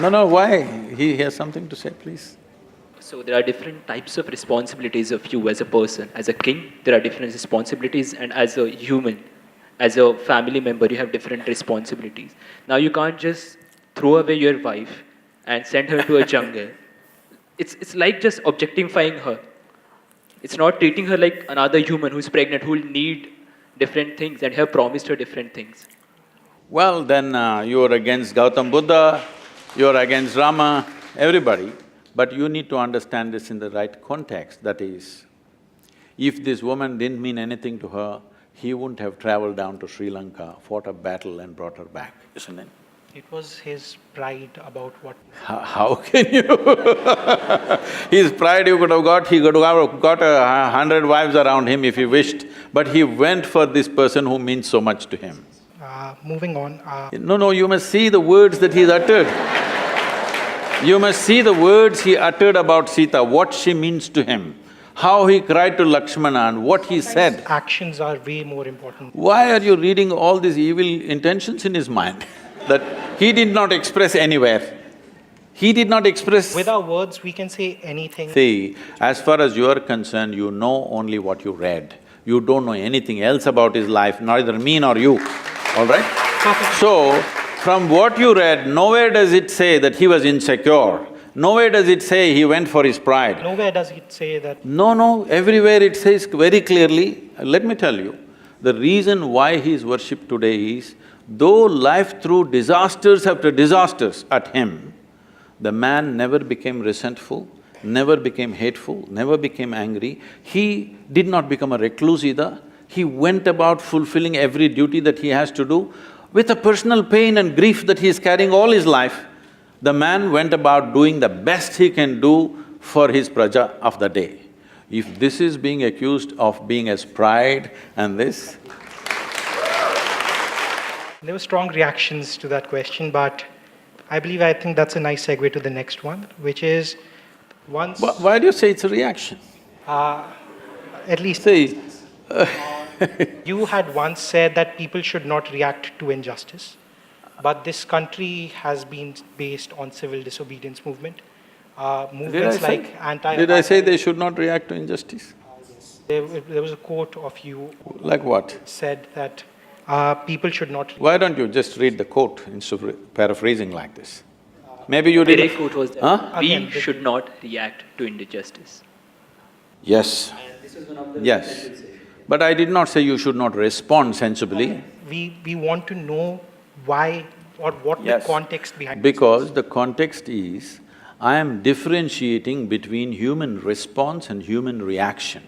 No, why? He has something to say, please. So there are different types of responsibilities of you as a person. As a king, there are different responsibilities, and as a human, as a family member, you have different responsibilities. Now you can't just throw away your wife and send her to a jungle. It's like just objectifying her. It's not treating her like another human who's pregnant, who will need different things and have promised her different things. Well, then you're against Gautam Buddha, you're against Rama, everybody. But you need to understand this in the right context, that is, if this woman didn't mean anything to her, he wouldn't have traveled down to Sri Lanka, fought a battle and brought her back, isn't it? It was his pride about what… How can you His pride you could have got, he could have got 100 wives around him if he wished, but he went for this person who means so much to him. Moving on… No, you must see the words that he's uttered. You must see the words he uttered about Sita, what she means to him, how he cried to Lakshmana and what he said. Actions are way more important. Why are you reading all these evil intentions in his mind that he did not express anywhere? He did not express… With our words, we can say anything. See, as far as you are concerned, you know only what you read. You don't know anything else about his life, neither me nor you, all right? Perfect. So, from what you read, nowhere does it say that he was insecure. Nowhere does it say he went for his pride. Nowhere does it say that… No, everywhere it says very clearly, let me tell you, the reason why he is worshipped today is, though life threw disasters after disasters at him, the man never became resentful, never became hateful, never became angry. He did not become a recluse either. He went about fulfilling every duty that he has to do. With a personal pain and grief that he is carrying all his life, the man went about doing the best he can do for his praja of the day. If this is being accused of being as pride and this… There were strong reactions to that question, but I think that's a nice segue to the next one, which is once… Why do you say it's a reaction? At least… See, You had once said that people should not react to injustice, but this country has been based on civil disobedience movement. Movements like anti… Did I say they should not react to injustice? There was a quote of you… Like what? Said that people should not… Why don't you just read the quote instead of paraphrasing like this? Maybe you did… Direct quote was that Huh? we should not react to injustice. Yes. And this is one of the… Yes. But I did not say you should not respond sensibly. We want to know why or what Yes. the context behind Because the context is, I am differentiating between human response and human reaction.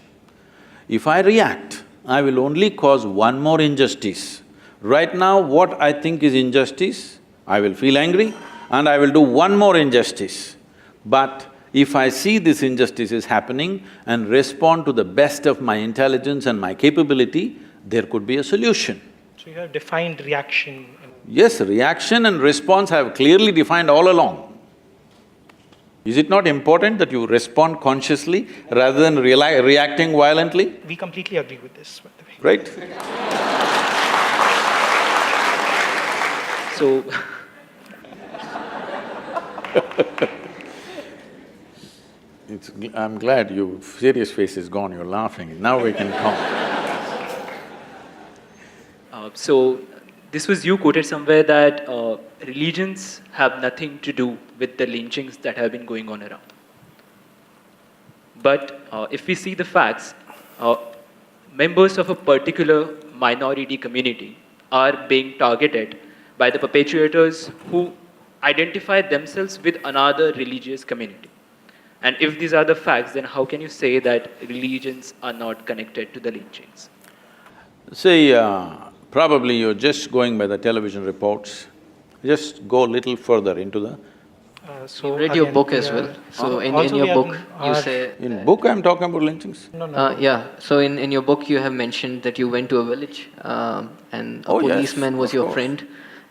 If I react, I will only cause one more injustice. Right now, what I think is injustice, I will feel angry and I will do one more injustice. But if I see this injustice is happening and respond to the best of my intelligence and my capability, there could be a solution. So you have defined reaction and Yes, reaction and response I have clearly defined all along. Is it not important that you respond consciously rather than reacting violently? we completely agree with this, by the way. Right? So, I'm glad your serious face is gone, you're laughing, now we can talk. so this was you quoted somewhere that religions have nothing to do with the lynchings that have been going on around. But if we see the facts, members of a particular minority community are being targeted by the perpetrators who identify themselves with another religious community. And if these are the facts, then how can you say that religions are not connected to the lynchings? See, probably you're just going by the television reports. Just go a little further into the… So You read your again, book we as are- well. So in also your we book, are- you are- say… In book I'm talking about lynchings. No. Yeah, so in your book you have mentioned that you went to a village and a Oh, yes, policeman was of your course. friend,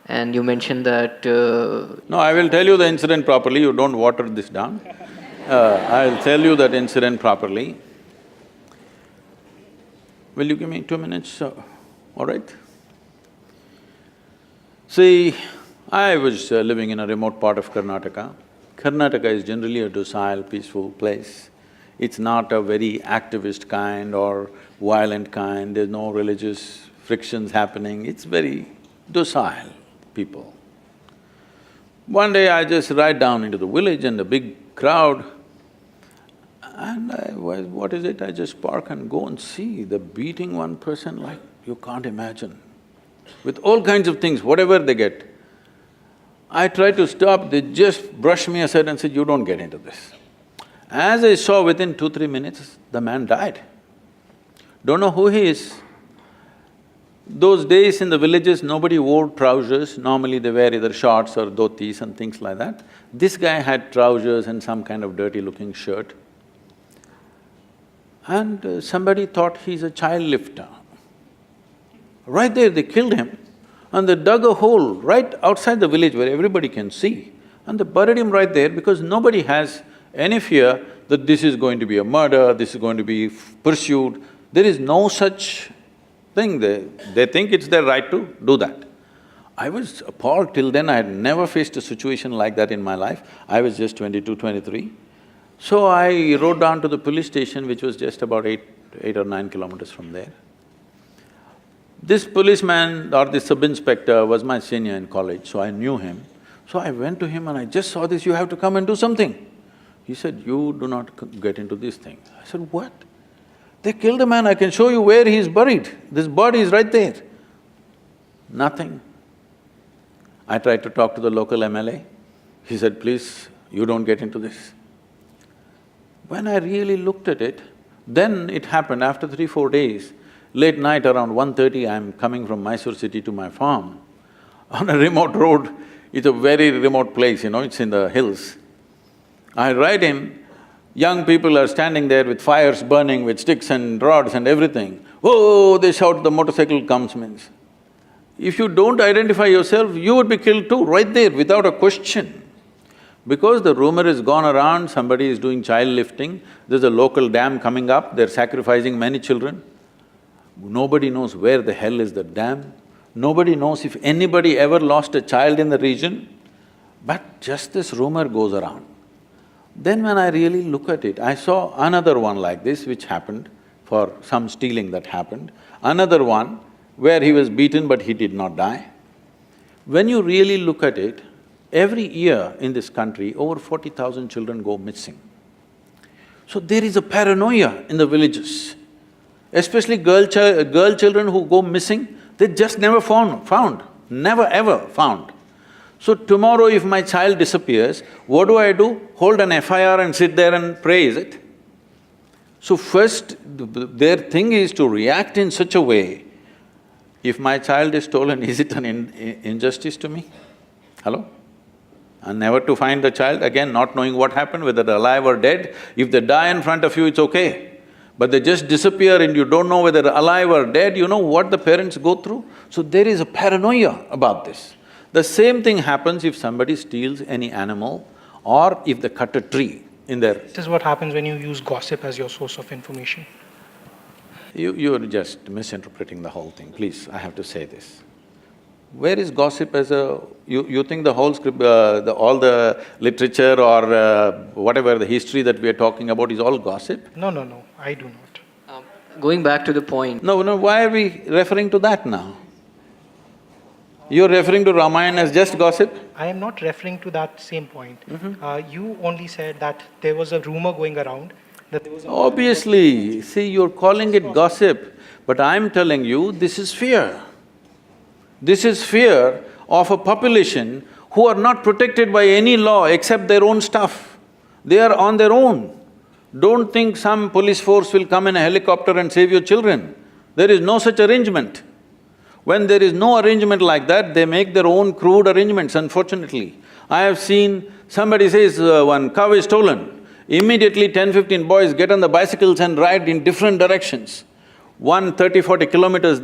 and you mentioned that… No, I will tell you the incident properly, you don't water this down. I'll tell you that incident properly. Will you give me 2 minutes? All right? See, I was living in a remote part of Karnataka. Karnataka is generally a docile, peaceful place. It's not a very activist kind or violent kind, there's no religious frictions happening, it's very docile people. One day I just ride down into the village and a big crowd, and what is it? I just park and go and see, they're beating one person like you can't imagine, with all kinds of things, whatever they get. I tried to stop, they just brushed me aside and said, you don't get into this. As I saw, within 2-3 minutes, the man died. Don't know who he is. Those days in the villages, nobody wore trousers, normally they wear either shorts or dhotis and things like that. This guy had trousers and some kind of dirty-looking shirt. And somebody thought he's a child lifter. Right there, they killed him and they dug a hole right outside the village where everybody can see, and they buried him right there because nobody has any fear that this is going to be a murder, this is going to be pursued. There is no such thing, they think it's their right to do that. I was appalled. Till then I had never faced a situation like that in my life. I was just 22, 23. So I rode down to the police station, which was just about eight or 9 kilometers from there. This policeman or this sub-inspector was my senior in college, so I knew him. So I went to him and I just saw this, you have to come and do something. He said, you do not get into this thing. I said, what? They killed a man, I can show you where he is buried. This body is right there. Nothing. I tried to talk to the local MLA. He said, please, you don't get into this. When I really looked at it, then it happened after 3-4 days. Late night around 1:30, I'm coming from Mysore city to my farm. On a remote road, it's a very remote place, it's in the hills. I ride in, young people are standing there with fires burning, with sticks and rods and everything. Oh, they shout, the motorcycle comes means. If you don't identify yourself, you would be killed too, right there, without a question. Because the rumor has gone around, somebody is doing child lifting, there's a local dam coming up, they're sacrificing many children. Nobody knows where the hell is the dam, nobody knows if anybody ever lost a child in the region, but just this rumor goes around. Then when I really look at it, I saw another one like this which happened for some stealing that happened, another one where he was beaten but he did not die. When you really look at it, every year in this country, over 40,000 children go missing. So there is a paranoia in the villages. Especially girl children who go missing, they just never found, never ever found. So tomorrow if my child disappears, what do? Hold an FIR and sit there and pray, is it? So first, their thing is to react in such a way, if my child is stolen, is it an injustice to me? Hello? And never to find the child, again not knowing what happened, whether they're alive or dead. If they die in front of you, it's okay. But they just disappear and you don't know whether they're alive or dead, you know what the parents go through? So there is a paranoia about this. The same thing happens if somebody steals any animal or if they cut a tree in their… This is what happens when you use gossip as your source of information. You're just misinterpreting the whole thing, please, I have to say this. Where is gossip as a… You think the whole script… all the literature or whatever, the history that we are talking about is all gossip? No, I do not. Going back to the point… No, why are we referring to that now? You're referring to Ramayana as just gossip? I am not referring to that same point. You only said that there was a rumor going around that there was a… Obviously, see, you're calling it gossip, but I'm telling you, this is fear. This is fear of a population who are not protected by any law except their own stuff. They are on their own. Don't think some police force will come in a helicopter and save your children. There is no such arrangement. When there is no arrangement like that, they make their own crude arrangements, unfortunately. I have seen somebody says one cow is stolen, immediately 10-15 boys get on the bicycles and ride in different directions. 30-40 kilometers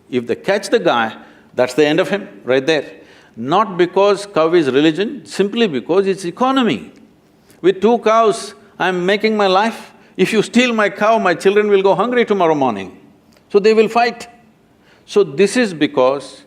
if they catch the guy, that's the end of him, right there. Not because cow is religion, simply because it's economy. With 2 cows, I'm making my life. If you steal my cow, my children will go hungry tomorrow morning. So they will fight. So this is because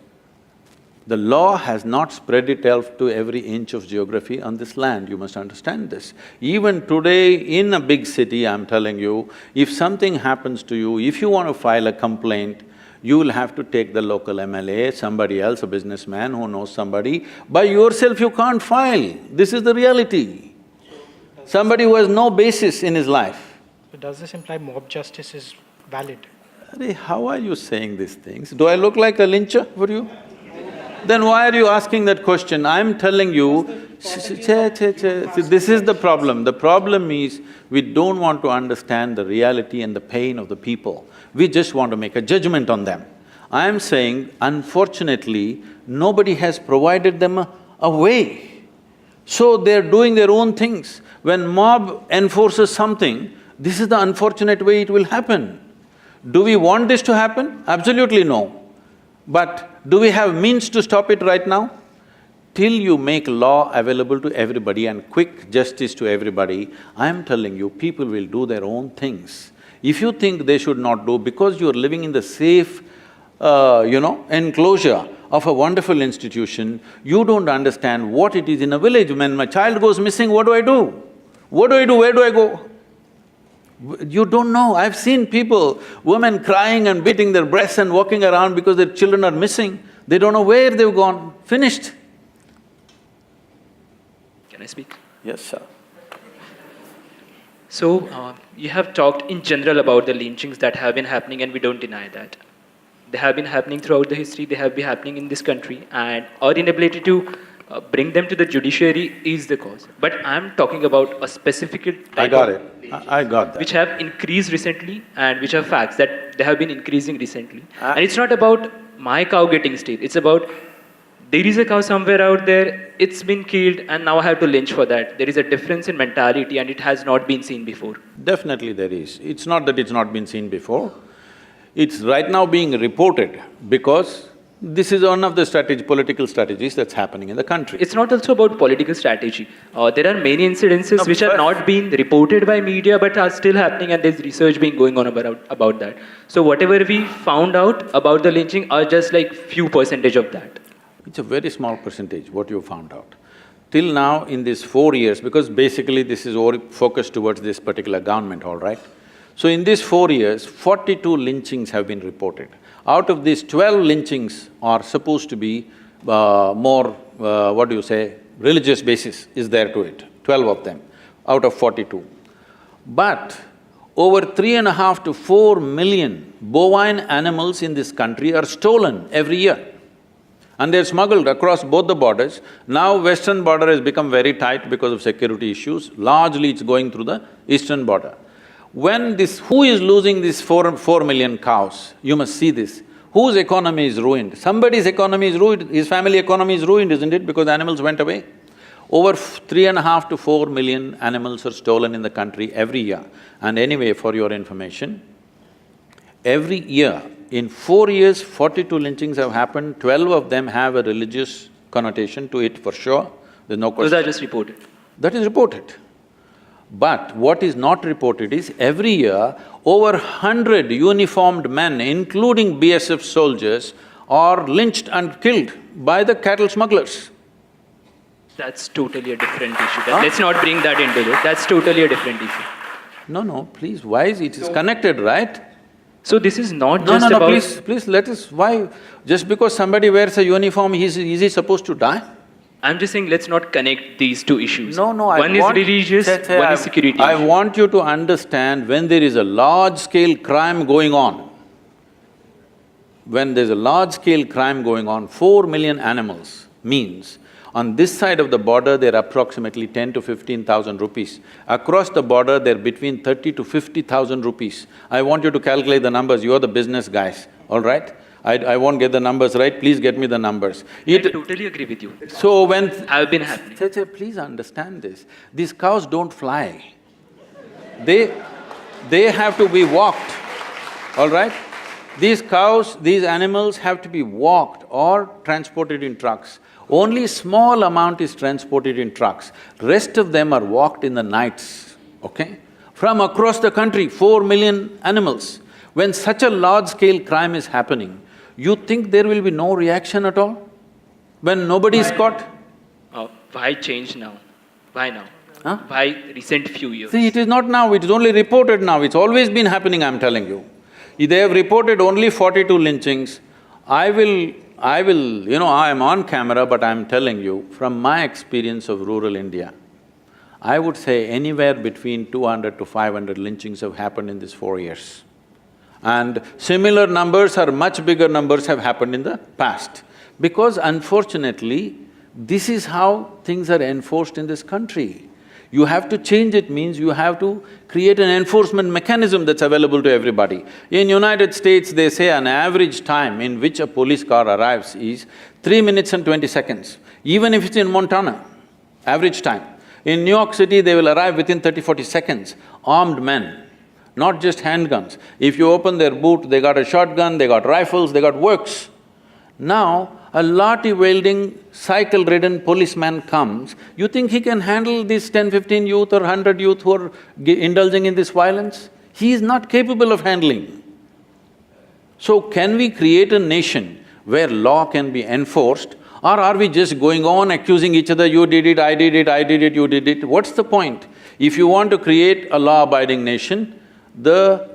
the law has not spread itself to every inch of geography on this land, you must understand this. Even today in a big city, I'm telling you, if something happens to you, if you want to file a complaint, you will have to take the local MLA, somebody else, a businessman who knows somebody. By yourself you can't file, this is the reality. Somebody who has no basis in his life. So does this imply mob justice is valid? How are you saying these things? Do I look like a lyncher for you? Then why are you asking that question? I'm telling you, see, this is the problem. The problem is, we don't want to understand the reality and the pain of the people. We just want to make a judgment on them. I'm saying, unfortunately, nobody has provided them a way. So they're doing their own things. When mob enforces something, this is the unfortunate way it will happen. Do we want this to happen? Absolutely no. But do we have means to stop it right now? Till you make law available to everybody and quick justice to everybody, I am telling you, people will do their own things. If you think they should not do, because you're living in the safe, enclosure of a wonderful institution, you don't understand what it is in a village. When my child goes missing, what do I do? What do I do? Where do I go? You don't know. I've seen people, women crying and beating their breasts and walking around because their children are missing. They don't know where they've gone, finished. Can I speak? Yes, sir. So, you have talked in general about the lynchings that have been happening, and we don't deny that. They have been happening throughout the history, they have been happening in this country, and our inability to bring them to the judiciary is the cause. But I'm talking about a specific type I got of it. I got that. which have increased recently, and which are facts that they have been increasing recently. And it's not about my cow getting steal, it's about there is a cow somewhere out there, it's been killed, and now I have to lynch for that. There is a difference in mentality, and it has not been seen before. Definitely there is. It's not that it's not been seen before. It's right now being reported because this is one of the political strategies that's happening in the country. It's not also about political strategy. There are many incidences which are not being reported by media but are still happening, and there's research being going on about that. So whatever we found out about the lynching are just like few percentage of that. It's a very small percentage what you found out. Till now in these 4 years, because basically this is all focused towards this particular government, all right? So in these 4 years, 42 lynchings have been reported. Out of these, 12 lynchings are supposed to be more, religious basis is there to it, 12 of them out of 42. But over 3.5 to 4 million bovine animals in this country are stolen every year. And they're smuggled across both the borders. Now western border has become very tight because of security issues, largely it's going through the eastern border. When this… who is losing these 4 million cows? You must see this. Whose economy is ruined? Somebody's economy is ruined, his family economy is ruined, isn't it? Because the animals went away. Over 3.5 to 4 million animals are stolen in the country every year. And anyway, for your information, every year, in 4 years, 42 lynchings have happened, 12 of them have a religious connotation to it for sure, there's no question. Those are just reported. That is reported. But what is not reported is every year, over 100 uniformed men, including BSF soldiers, are lynched and killed by the cattle smugglers. That's totally a different issue. Let's not bring that into it. That's totally a different issue. No, please, why is it… is connected, right? So this is not No, just no, about… please let us… why… just because somebody wears a uniform, is he supposed to die? I'm just saying, let's not connect these two issues. No, One is religious, one is security I issue. want you to understand, when there is a large-scale crime going on, when there's a large-scale crime going on, 4 million animals means on this side of the border, they're approximately 10 to 15,000 rupees. Across the border, they're between 30 to 50,000 rupees. I want you to calculate the numbers, you're the business guys, all right? I won't get the numbers right, please get me the numbers. I totally agree with you. So when… Have been happening. Please understand this, these cows don't fly. They have to be walked, all right? These cows, these animals have to be walked or transported in trucks. Only small amount is transported in trucks, rest of them are walked in the nights, okay? From across the country, 4 million animals. When such a large-scale crime is happening, you think there will be no reaction at all? When nobody is caught? Why change now? Why now? Huh? Why recent few years? See, it is not now, it is only reported now, it's always been happening, I'm telling you. They have reported only 42 lynchings. I am on camera, but I'm telling you, from my experience of rural India, I would say anywhere between 200 to 500 lynchings have happened in these 4 years. And similar numbers or much bigger numbers have happened in the past. Because unfortunately, this is how things are enforced in this country. You have to change it means you have to create an enforcement mechanism that's available to everybody. In United States, they say an average time in which a police car arrives is 3 minutes and 20 seconds, even if it's in Montana, average time. In New York City, they will arrive within 30-40 seconds, armed men, not just handguns. If you open their boot, they got a shotgun, they got rifles, they got works. Now, a lathi-wielding, cycle-ridden policeman comes, you think he can handle these 10, 15 youth or 100 youth who are indulging in this violence? He is not capable of handling. So can we create a nation where law can be enforced, or are we just going on accusing each other, you did it, I did it, I did it, you did it? What's the point? If you want to create a law-abiding nation, the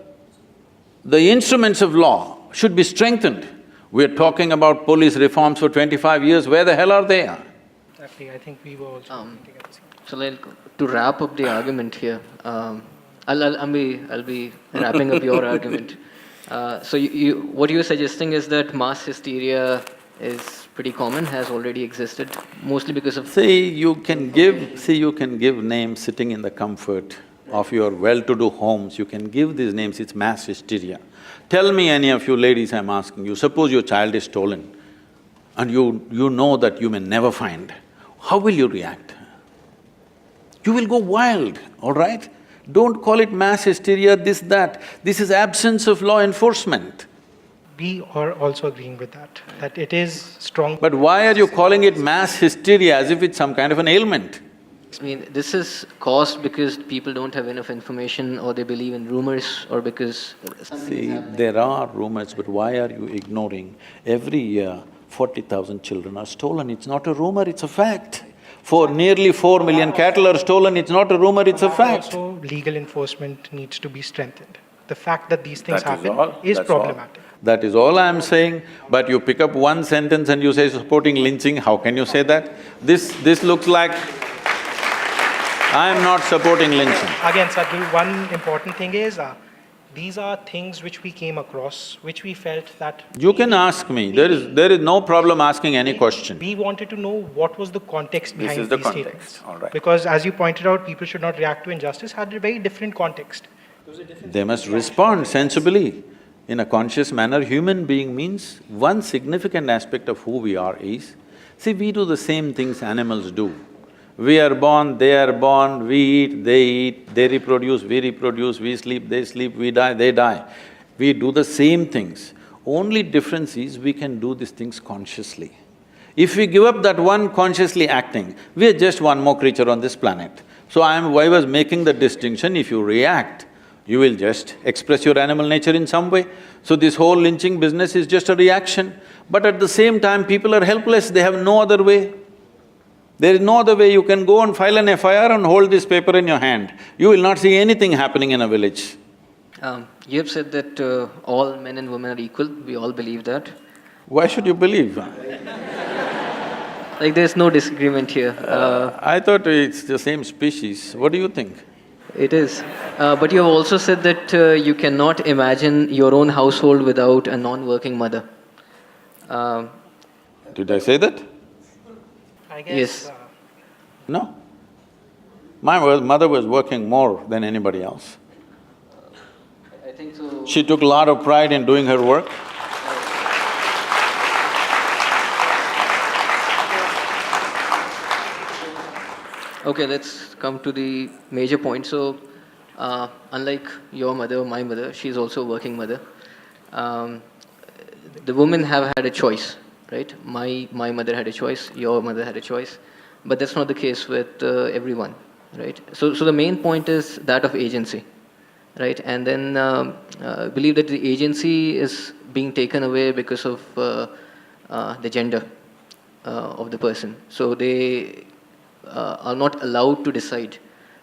instruments of law should be strengthened. We're talking about police reforms for 25 years, where the hell are they? Exactly, I think we were also thinking at the same time. So like, to wrap up the argument here, I'll be wrapping up your argument. So what you're suggesting is that mass hysteria is pretty common, has already existed, mostly because of… you can give names sitting in the comfort of your well-to-do homes, you can give these names, it's mass hysteria. Tell me, any of you ladies, I'm asking you, suppose your child is stolen and you know that you may never find, how will you react? You will go wild, all right? Don't call it mass hysteria, this, that. This is absence of law enforcement. We are also agreeing with that it is strong… But why are you calling it mass hysteria as if it's some kind of an ailment? I mean, this is caused because people don't have enough information, or they believe in rumors, or because something is happening. There are rumors, but why are you ignoring? Every year, 40,000 children are stolen, it's not a rumor, it's a fact. Nearly 4 million cattle are stolen, it's not a rumor, it's a fact. Also, legal enforcement needs to be strengthened. The fact that these things That is happen all. is That's all. problematic. That is all I'm saying, but you pick up one sentence and you say supporting lynching, how can you say that? This looks like… I am not supporting lynching. Again, Sadhguru, one important thing is, these are things which we came across, which we felt that… You can ask me, there is no problem asking any question. We wanted to know what was the context This behind is the these context, statements. all right. Because as you pointed out, people should not react to injustice had a very different context. They must respond sensibly. In a conscious manner, human being means one significant aspect of who we are is, see, we do the same things animals do. We are born, they are born, we eat, they reproduce, we sleep, they sleep, we die, they die. We do the same things. Only difference is we can do these things consciously. If we give up that one consciously acting, we are just one more creature on this planet. So I was making the distinction, if you react, you will just express your animal nature in some way. So this whole lynching business is just a reaction. But at the same time, people are helpless, they have no other way. There is no other way. You can go and file an FIR and hold this paper in your hand. You will not see anything happening in a village. You have said that all men and women are equal. We all believe that. Why should you believe? Like, there's no disagreement here. I thought it's the same species. What do you think? It is. But you have also said that you cannot imagine your own household without a non-working mother. Did I say that? I guess… Yes. No. My mother was working more than anybody else. I think so. She took a lot of pride in doing her work. Okay, let's come to the major point. So, unlike your mother, my mother, she's also a working mother. The women have had a choice, right? My mother had a choice, your mother had a choice, but that's not the case with everyone, right? So the main point is that of agency, right? And then believe that the agency is being taken away because of the gender of the person. So they are not allowed to decide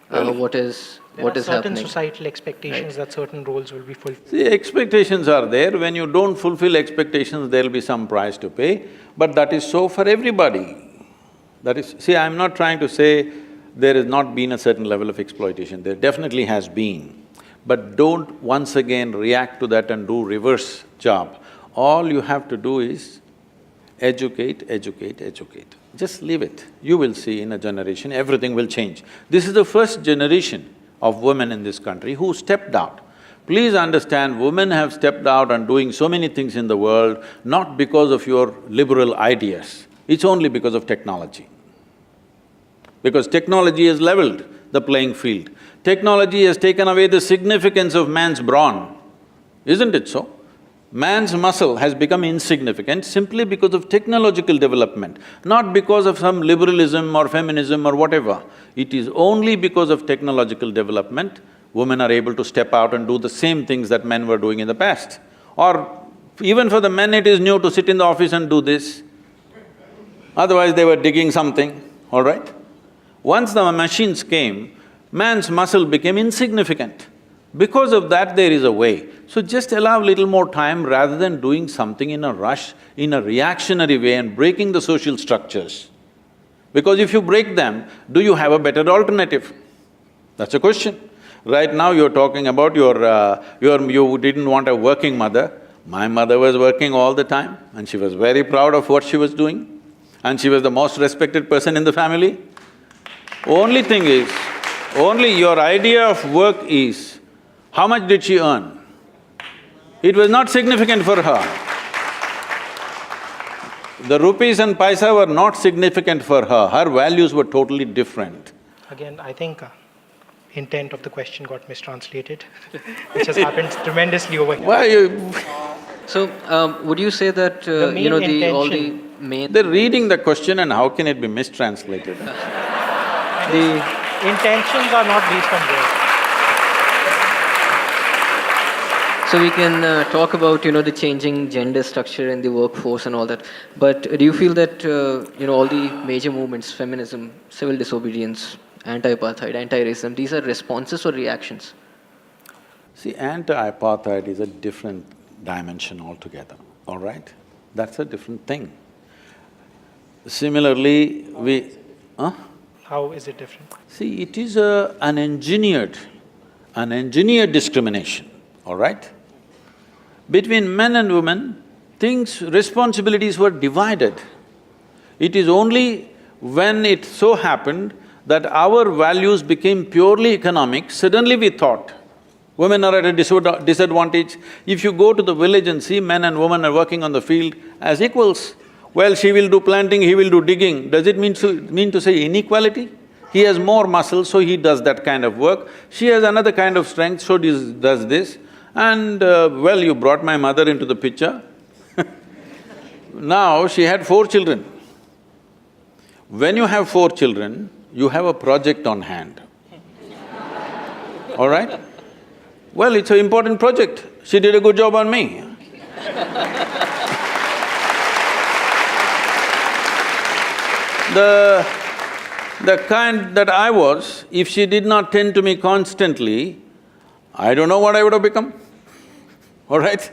what is certain happening. societal expectations that certain roles will be fulfilled. See, expectations are there. When you don't fulfill expectations, there'll be some price to pay, but that is so for everybody. That is… See, I'm not trying to say there has not been a certain level of exploitation, there definitely has been. But don't once again react to that and do reverse job. All you have to do is educate, educate, educate. Just leave it. You will see in a generation, everything will change. This is the first generation of women in this country who stepped out. Please understand, women have stepped out and doing so many things in the world, not because of your liberal ideas, it's only because of technology. Because technology has leveled the playing field. Technology has taken away the significance of man's brawn, isn't it so? Man's muscle has become insignificant simply because of technological development, not because of some liberalism or feminism or whatever. It is only because of technological development, women are able to step out and do the same things that men were doing in the past. Or even for the men, it is new to sit in the office and do this. Otherwise, they were digging something, all right? Once the machines came, man's muscle became insignificant. Because of that, there is a way. So just allow little more time rather than doing something in a rush, in a reactionary way and breaking the social structures. Because if you break them, do you have a better alternative? That's a question. Right now you're talking about you didn't want a working mother. My mother was working all the time and she was very proud of what she was doing and she was the most respected person in the family. Only thing is, only your idea of work is, how much did she earn? It was not significant for her. The rupees and paisa were not significant for her, her values were totally different. Again, I think intent of the question got mistranslated, which has happened tremendously over here. Why you… So, would you say that, you know, all the main… They're reading the question and how can it be mistranslated? The intentions are not based on words. So we can talk about, you know, the changing gender structure in the workforce and all that. But do you feel that, you know, all the major movements, feminism, civil disobedience, anti-apartheid, anti-racism, these are responses or reactions? See, anti-apartheid is a different dimension altogether, all right? That's a different thing. Similarly, How is it different? See, it is an engineered discrimination, all right? Between men and women, responsibilities were divided. It is only when it so happened that our values became purely economic, suddenly we thought, women are at a disadvantage. If you go to the village and see men and women are working on the field as equals, well, she will do planting, he will do digging. Does it mean to say inequality? He has more muscles, so he does that kind of work. She has another kind of strength, so does this. And well, you brought my mother into the picture. Now, she had 4 children. When you have 4 children, you have a project on hand. All right? Well, it's an important project. She did a good job on me. The kind that I was, if she did not tend to me constantly, I don't know what I would have become, all right?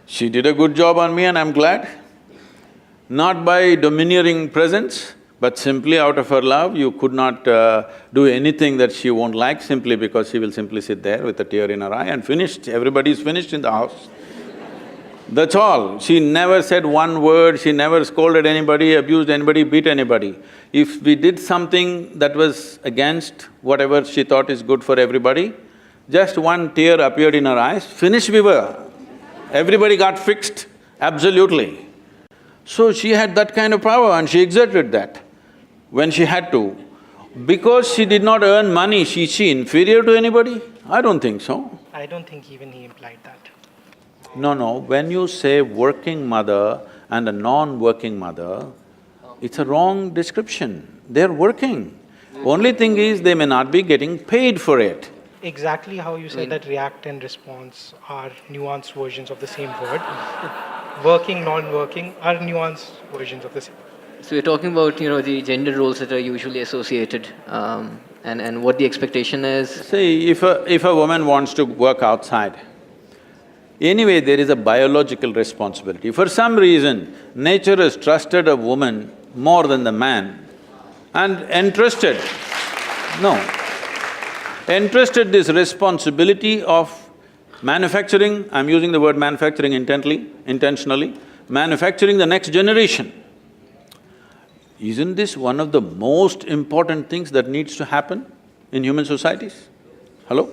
She did a good job on me and I'm glad. Not by domineering presence, but simply out of her love. You could not do anything that she won't like simply because she will simply sit there with a tear in her eye and finished, everybody's finished in the house. That's all. She never said one word, she never scolded anybody, abused anybody, beat anybody. If we did something that was against whatever she thought is good for everybody, just one tear appeared in her eyes, finished we were. Everybody got fixed, absolutely. So she had that kind of power and she exerted that when she had to. Because she did not earn money, is she inferior to anybody? I don't think so. I don't think even he implied that. No, when you say working mother and a non-working mother, it's a wrong description. They're working. Only thing is, they may not be getting paid for it. Exactly how you said that react and response are nuanced versions of the same word. Working, non-working are nuanced versions of the same word. So we're talking about, the gender roles that are usually associated, and what the expectation is. See, if a woman wants to work outside, anyway, there is a biological responsibility. For some reason, nature has trusted a woman more than the man and entrusted this responsibility of manufacturing, I'm using the word manufacturing intentionally, manufacturing the next generation. Isn't this one of the most important things that needs to happen in human societies? Hello?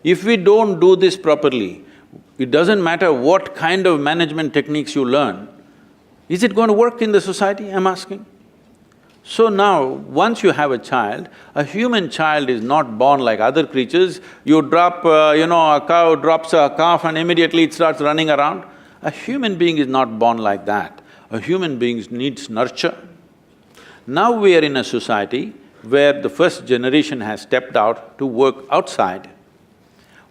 If we don't do this properly, it doesn't matter what kind of management techniques you learn, is it going to work in the society, I'm asking? So now, once you have a child, a human child is not born like other creatures. You drop, a cow drops a calf and immediately it starts running around. A human being is not born like that. A human being needs nurture. Now we are in a society where the first generation has stepped out to work outside.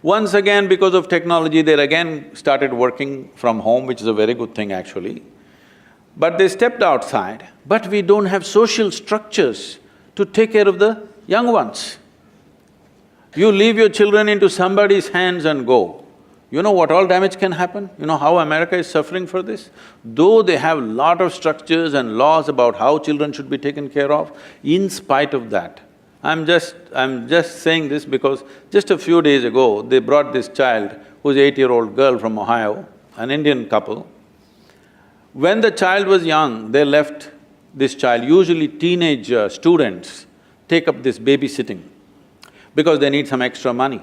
Once again, because of technology, they again started working from home, which is a very good thing actually. But they stepped outside, but we don't have social structures to take care of the young ones. You leave your children into somebody's hands and go, you know what all damage can happen? You know how America is suffering for this? Though they have lot of structures and laws about how children should be taken care of, in spite of that, I'm just saying this because just a few days ago, they brought this child, who's 8-year-old girl from Ohio, an Indian couple. When the child was young, they left this child, usually teenage students take up this babysitting because they need some extra money.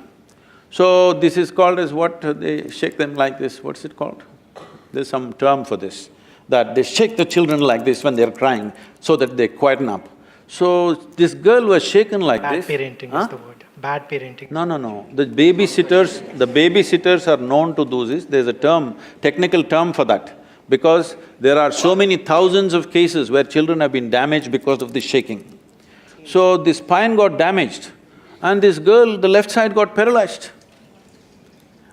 So this is called as what? They shake them like this, what's it called? There's some term for this, that they shake the children like this when they're crying so that they quieten up. So this girl was shaken like this. Bad parenting is the word. Bad parenting. No. The babysitters are known to do this, there's a term, technical term for that. Because there are so many thousands of cases where children have been damaged because of this shaking. So the spine got damaged and this girl, the left side got paralyzed.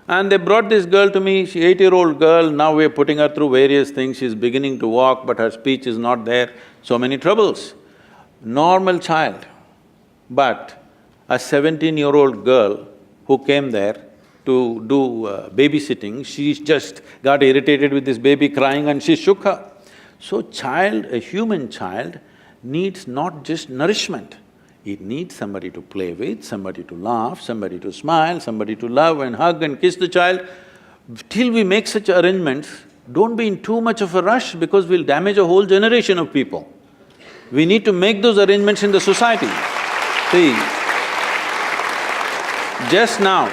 And they brought this girl to me, she's 8-year-old girl, now we're putting her through various things, she's beginning to walk but her speech is not there, so many troubles. Normal child, but a 17-year-old girl who came there to do babysitting, she just got irritated with this baby crying and she shook her. So a human child needs not just nourishment, it needs somebody to play with, somebody to laugh, somebody to smile, somebody to love and hug and kiss the child. Till we make such arrangements, don't be in too much of a rush because we'll damage a whole generation of people. We need to make those arrangements in the society. See, just now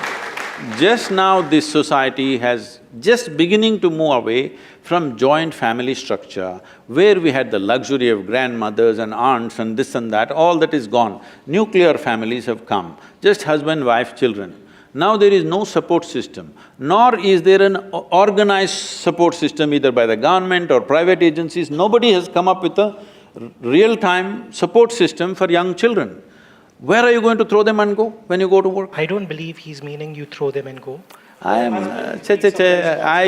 this society has just beginning to move away from joint family structure, where we had the luxury of grandmothers and aunts and this and that, all that is gone. Nuclear families have come, just husband, wife, children. Now there is no support system, nor is there an organized support system either by the government or private agencies. Nobody has come up with a real-time support system for young children. Where are you going to throw them and go when you go to work? I don't believe he's meaning you throw them and go. I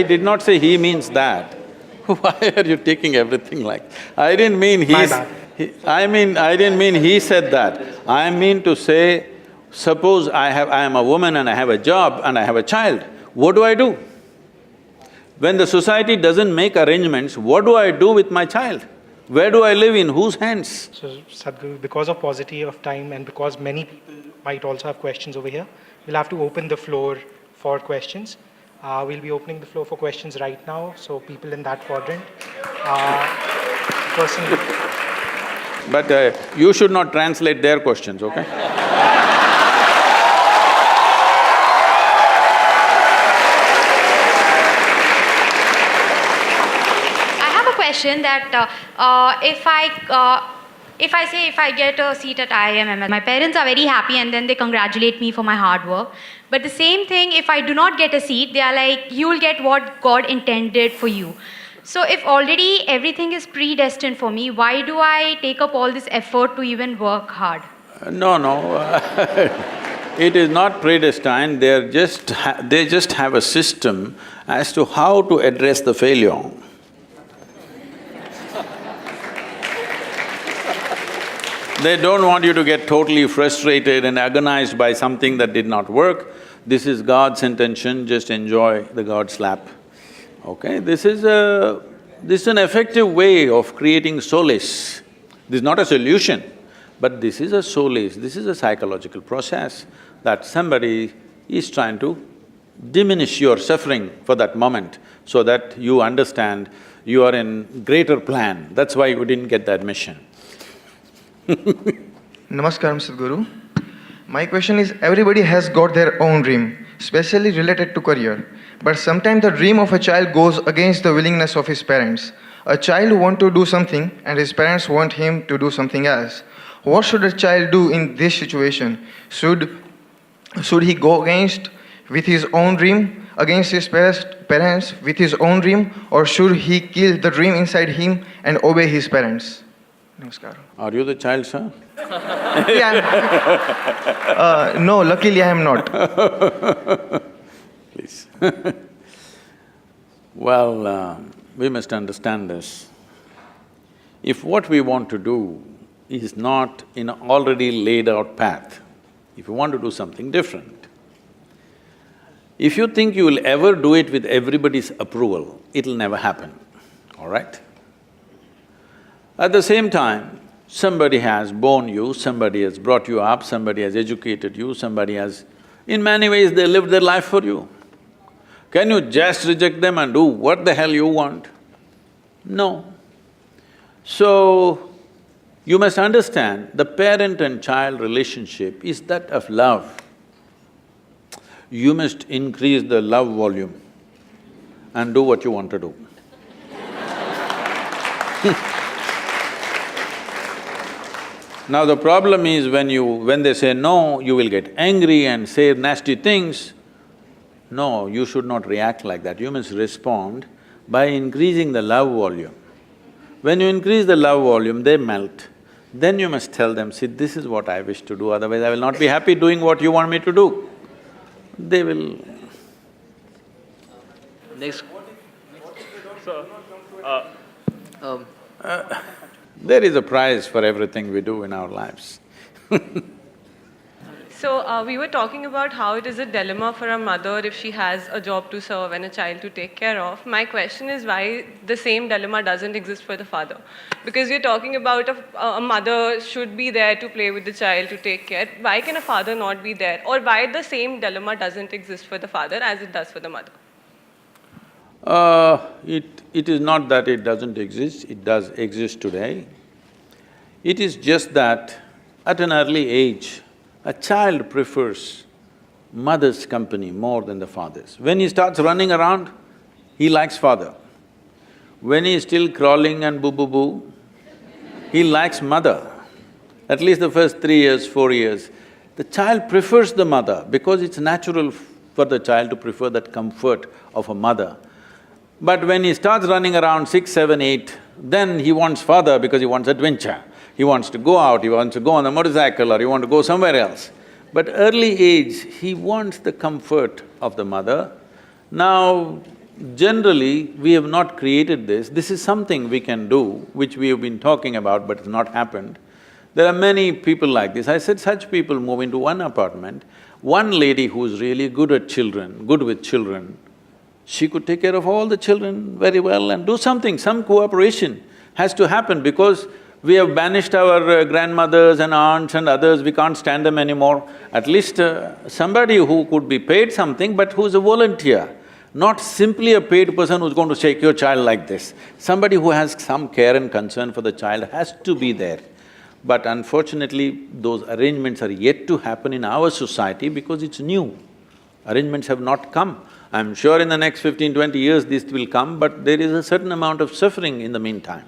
did not say he means that. Why are you taking everything like… I didn't mean My he's… bad. I didn't mean he said that. I mean to say, suppose I am a woman and I have a job and I have a child, what do I do? When the society doesn't make arrangements, what do I do with my child? Where do I live, in whose hands? So Sadhguru, because of paucity of time and because many people might also have questions over here, we'll have to open the floor for questions. We'll be opening the floor for questions right now, so people in that quadrant. But you should not translate their questions, okay? Question that if I get a seat at IIM Ahmedabad, my parents are very happy and then they congratulate me for my hard work. But the same thing, if I do not get a seat, they are like, you will get what God intended for you. So if already everything is predestined for me, why do I take up all this effort to even work hard? No, it is not predestined, they just have a system as to how to address the failure. They don't want you to get totally frustrated and agonized by something that did not work. This is God's intention, just enjoy the God slap, okay? This is an effective way of creating solace. This is not a solution, but this is a solace, this is a psychological process that somebody is trying to diminish your suffering for that moment so that you understand you are in greater plan. That's why you didn't get the admission. Namaskaram, Sadhguru. My question is, everybody has got their own dream, especially related to career. But sometimes the dream of a child goes against the willingness of his parents. A child wants to do something and his parents want him to do something else. What should a child do in this situation? Should he go against with his own dream, against his parents with his own dream, or should he kill the dream inside him and obey his parents? Namaskar. Are you the child, sir? Yeah. No, luckily I am not. Please. Well, we must understand this. If what we want to do is not in an already laid out path, if you want to do something different, if you think you will ever do it with everybody's approval, it'll never happen, all right? At the same time, somebody has born you, somebody has brought you up, somebody has educated you, somebody has… in many ways they lived their life for you. Can you just reject them and do what the hell you want? No. So, you must understand the parent and child relationship is that of love. You must increase the love volume and do what you want to do. Now the problem is when they say no, you will get angry and say nasty things. No, you should not react like that. You must respond by increasing the love volume. When you increase the love volume, they melt. Then you must tell them, see, this is what I wish to do, otherwise I will not be happy doing what you want me to do. They will… Next. There is a price for everything we do in our lives. So we were talking about how it is a dilemma for a mother if she has a job to serve and a child to take care of. My question is why the same dilemma doesn't exist for the father? Because you're talking about a mother should be there to play with the child, to take care. Why can a father not be there? Or why the same dilemma doesn't exist for the father as it does for the mother? It is not that it doesn't exist, it does exist today. It is just that at an early age, a child prefers mother's company more than the father's. When he starts running around, he likes father. When he is still crawling and boo-boo-boo, he likes mother. At least the first 3 years, 4 years, the child prefers the mother because it's natural for the child to prefer that comfort of a mother. But when he starts running around 6, 7, 8, then he wants father because he wants adventure. He wants to go out, he wants to go on a motorcycle or he wants to go somewhere else. But early age, he wants the comfort of the mother. Now, generally, we have not created this. This is something we can do, which we have been talking about but it's not happened. There are many people like this. I said such people move into one apartment. One lady who's really good at children, good with children, she could take care of all the children very well and do something, some cooperation has to happen because we have banished our grandmothers and aunts and others, we can't stand them anymore. At least somebody who could be paid something but who's a volunteer, not simply a paid person who's going to shake your child like this. Somebody who has some care and concern for the child has to be there. But unfortunately, those arrangements are yet to happen in our society because it's new. Arrangements have not come. I'm sure in the next 15, 20 years this will come, but there is a certain amount of suffering in the meantime.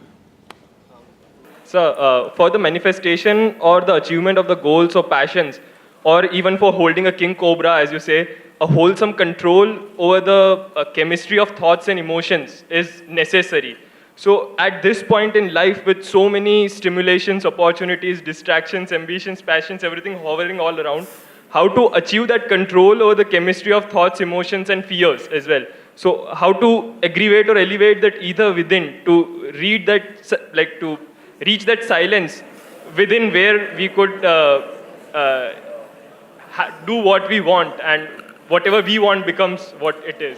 So, for the manifestation or the achievement of the goals or passions, or even for holding a king cobra, as you say, a wholesome control over the chemistry of thoughts and emotions is necessary. So, at this point in life, with so many stimulations, opportunities, distractions, ambitions, passions, everything hovering all around, how to achieve that control over the chemistry of thoughts, emotions, and fears as well. So, how to aggravate or elevate that ether within to read that, like to reach that silence within where we could do what we want and whatever we want becomes what it is.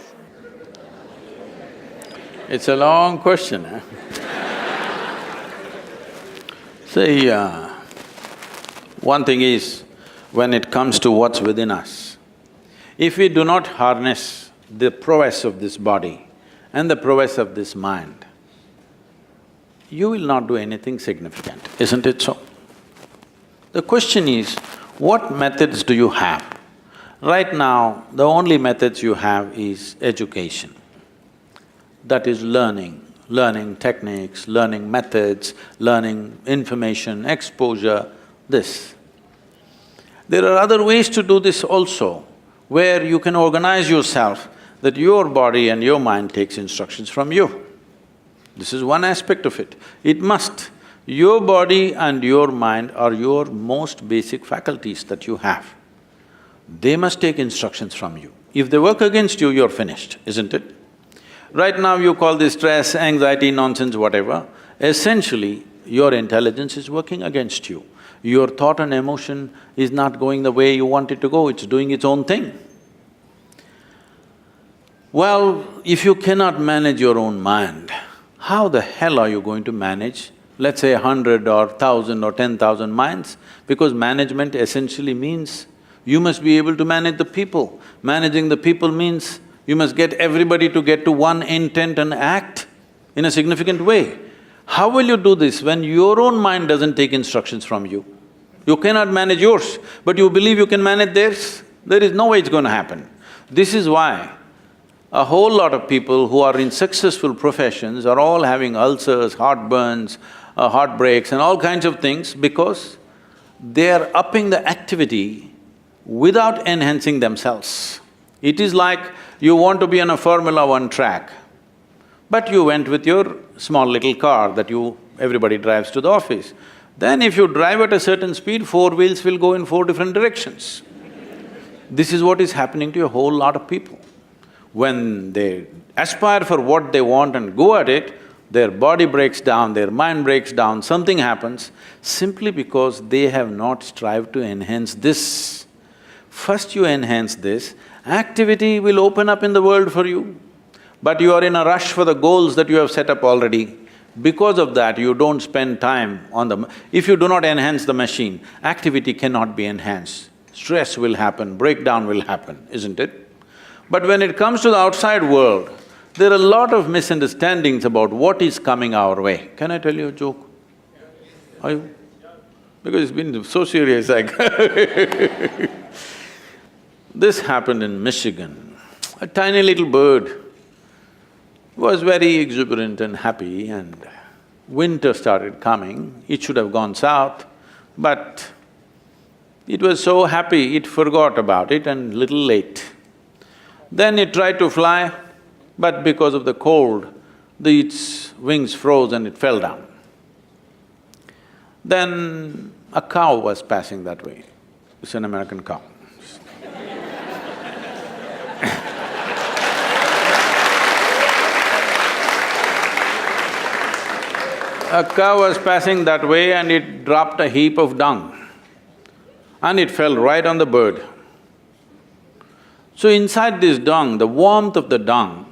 It's a long question, eh? See, one thing is, when it comes to what's within us, if we do not harness the prowess of this body and the prowess of this mind, you will not do anything significant, isn't it so? The question is, what methods do you have? Right now, the only methods you have is education. That is learning techniques, learning methods, learning information, exposure, this. There are other ways to do this also, where you can organize yourself that your body and your mind takes instructions from you. This is one aspect of it. It must. Your body and your mind are your most basic faculties that you have. They must take instructions from you. If they work against you, you're finished, isn't it? Right now you call this stress, anxiety, nonsense, whatever. Essentially, your intelligence is working against you. Your thought and emotion is not going the way you want it to go, it's doing its own thing. Well, if you cannot manage your own mind, how the hell are you going to manage, let's say 100 or 1,000 or 10,000 minds? Because management essentially means you must be able to manage the people. Managing the people means you must get everybody to get to one intent and act in a significant way. How will you do this when your own mind doesn't take instructions from you? You cannot manage yours, but you believe you can manage theirs? There is no way it's going to happen. This is why a whole lot of people who are in successful professions are all having ulcers, heartburns, heartbreaks and all kinds of things because they are upping the activity without enhancing themselves. It is like you want to be on a Formula 1 track, but you went with your small little car that everybody drives to the office. Then if you drive at a certain speed, four wheels will go in four different directions. This is what is happening to a whole lot of people. When they aspire for what they want and go at it, their body breaks down, their mind breaks down, something happens simply because they have not strived to enhance this. First you enhance this, activity will open up in the world for you. But you are in a rush for the goals that you have set up already. Because of that, you don't spend time on the… If you do not enhance the machine, activity cannot be enhanced. Stress will happen, breakdown will happen, isn't it? But when it comes to the outside world, there are a lot of misunderstandings about what is coming our way. Can I tell you a joke? Are you? Because it's been so serious, This happened in Michigan. A tiny little bird was very exuberant and happy, and winter started coming. It should have gone south, but it was so happy it forgot about it and little late. Then it tried to fly, but because of the cold, its wings froze and it fell down. Then a cow was passing that way. It's an American cow. A cow was passing that way and it dropped a heap of dung and it fell right on the bird. So inside this dung, the warmth of the dung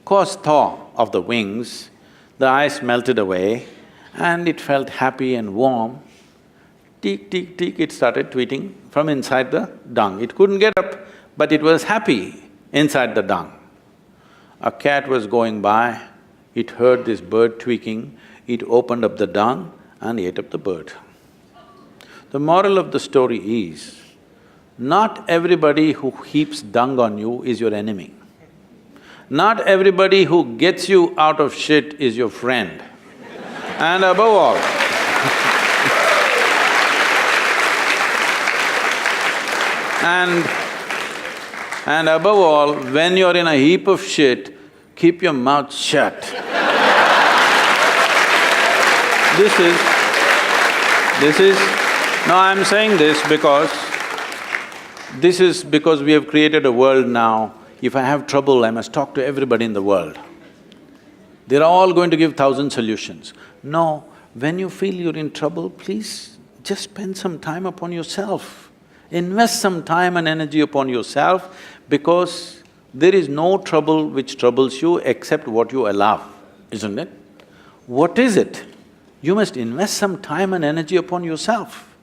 caused thaw of the wings, the ice melted away and it felt happy and warm. Tick, tick, tick, it started tweeting from inside the dung. It couldn't get up, but it was happy inside the dung. A cat was going by, it heard this bird tweaking, it opened up the dung and ate up the bird. The moral of the story is, not everybody who heaps dung on you is your enemy. Not everybody who gets you out of shit is your friend. And above all, and above all, when you're in a heap of shit, keep your mouth shut. No, I'm saying this because we have created a world now, if I have trouble, I must talk to everybody in the world. They're all going to give 1,000 solutions. No, when you feel you're in trouble, please just spend some time upon yourself. Invest some time and energy upon yourself, because there is no trouble which troubles you except what you allow, isn't it? What is it? You must invest some time and energy upon yourself.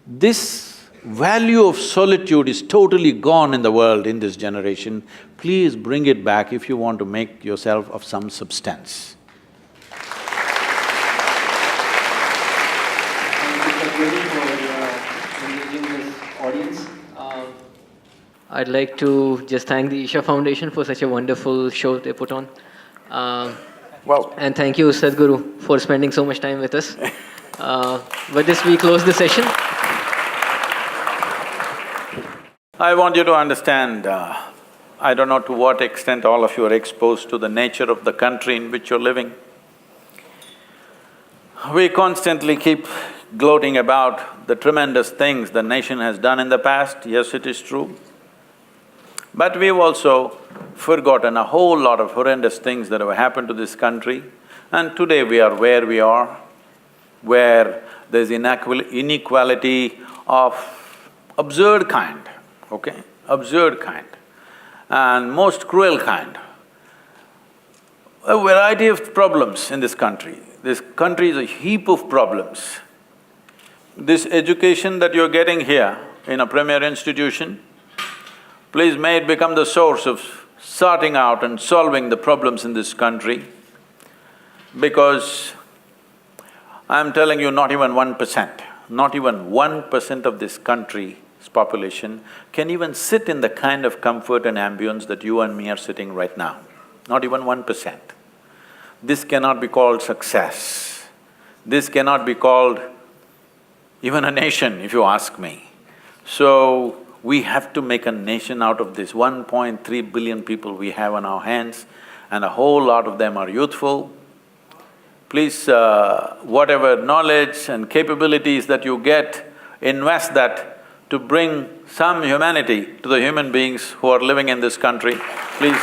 This value of solitude is totally gone in the world in this generation. Please bring it back if you want to make yourself of some substance. I'd like to just thank the Isha Foundation for such a wonderful show they put on. And thank you, Sadhguru, for spending so much time with us. With this, we close the session. I want you to understand, I don't know to what extent all of you are exposed to the nature of the country in which you're living. We constantly keep gloating about the tremendous things the nation has done in the past. Yes, it is true. But we've also forgotten a whole lot of horrendous things that have happened to this country, and today we are where we are, where there's inequality of absurd kind, okay? Absurd kind and most cruel kind. A variety of problems in this country. This country is a heap of problems. This education that you're getting here in a premier institution, please may it become the source of sorting out and solving the problems in this country, because I'm telling you, not even 1% of this country's population can even sit in the kind of comfort and ambience that you and me are sitting right now. Not even 1%. This cannot be called success. This cannot be called even a nation, if you ask me. So, we have to make a nation out of this 1.3 billion people we have on our hands, and a whole lot of them are youthful. Please, whatever knowledge and capabilities that you get, invest that to bring some humanity to the human beings who are living in this country, please.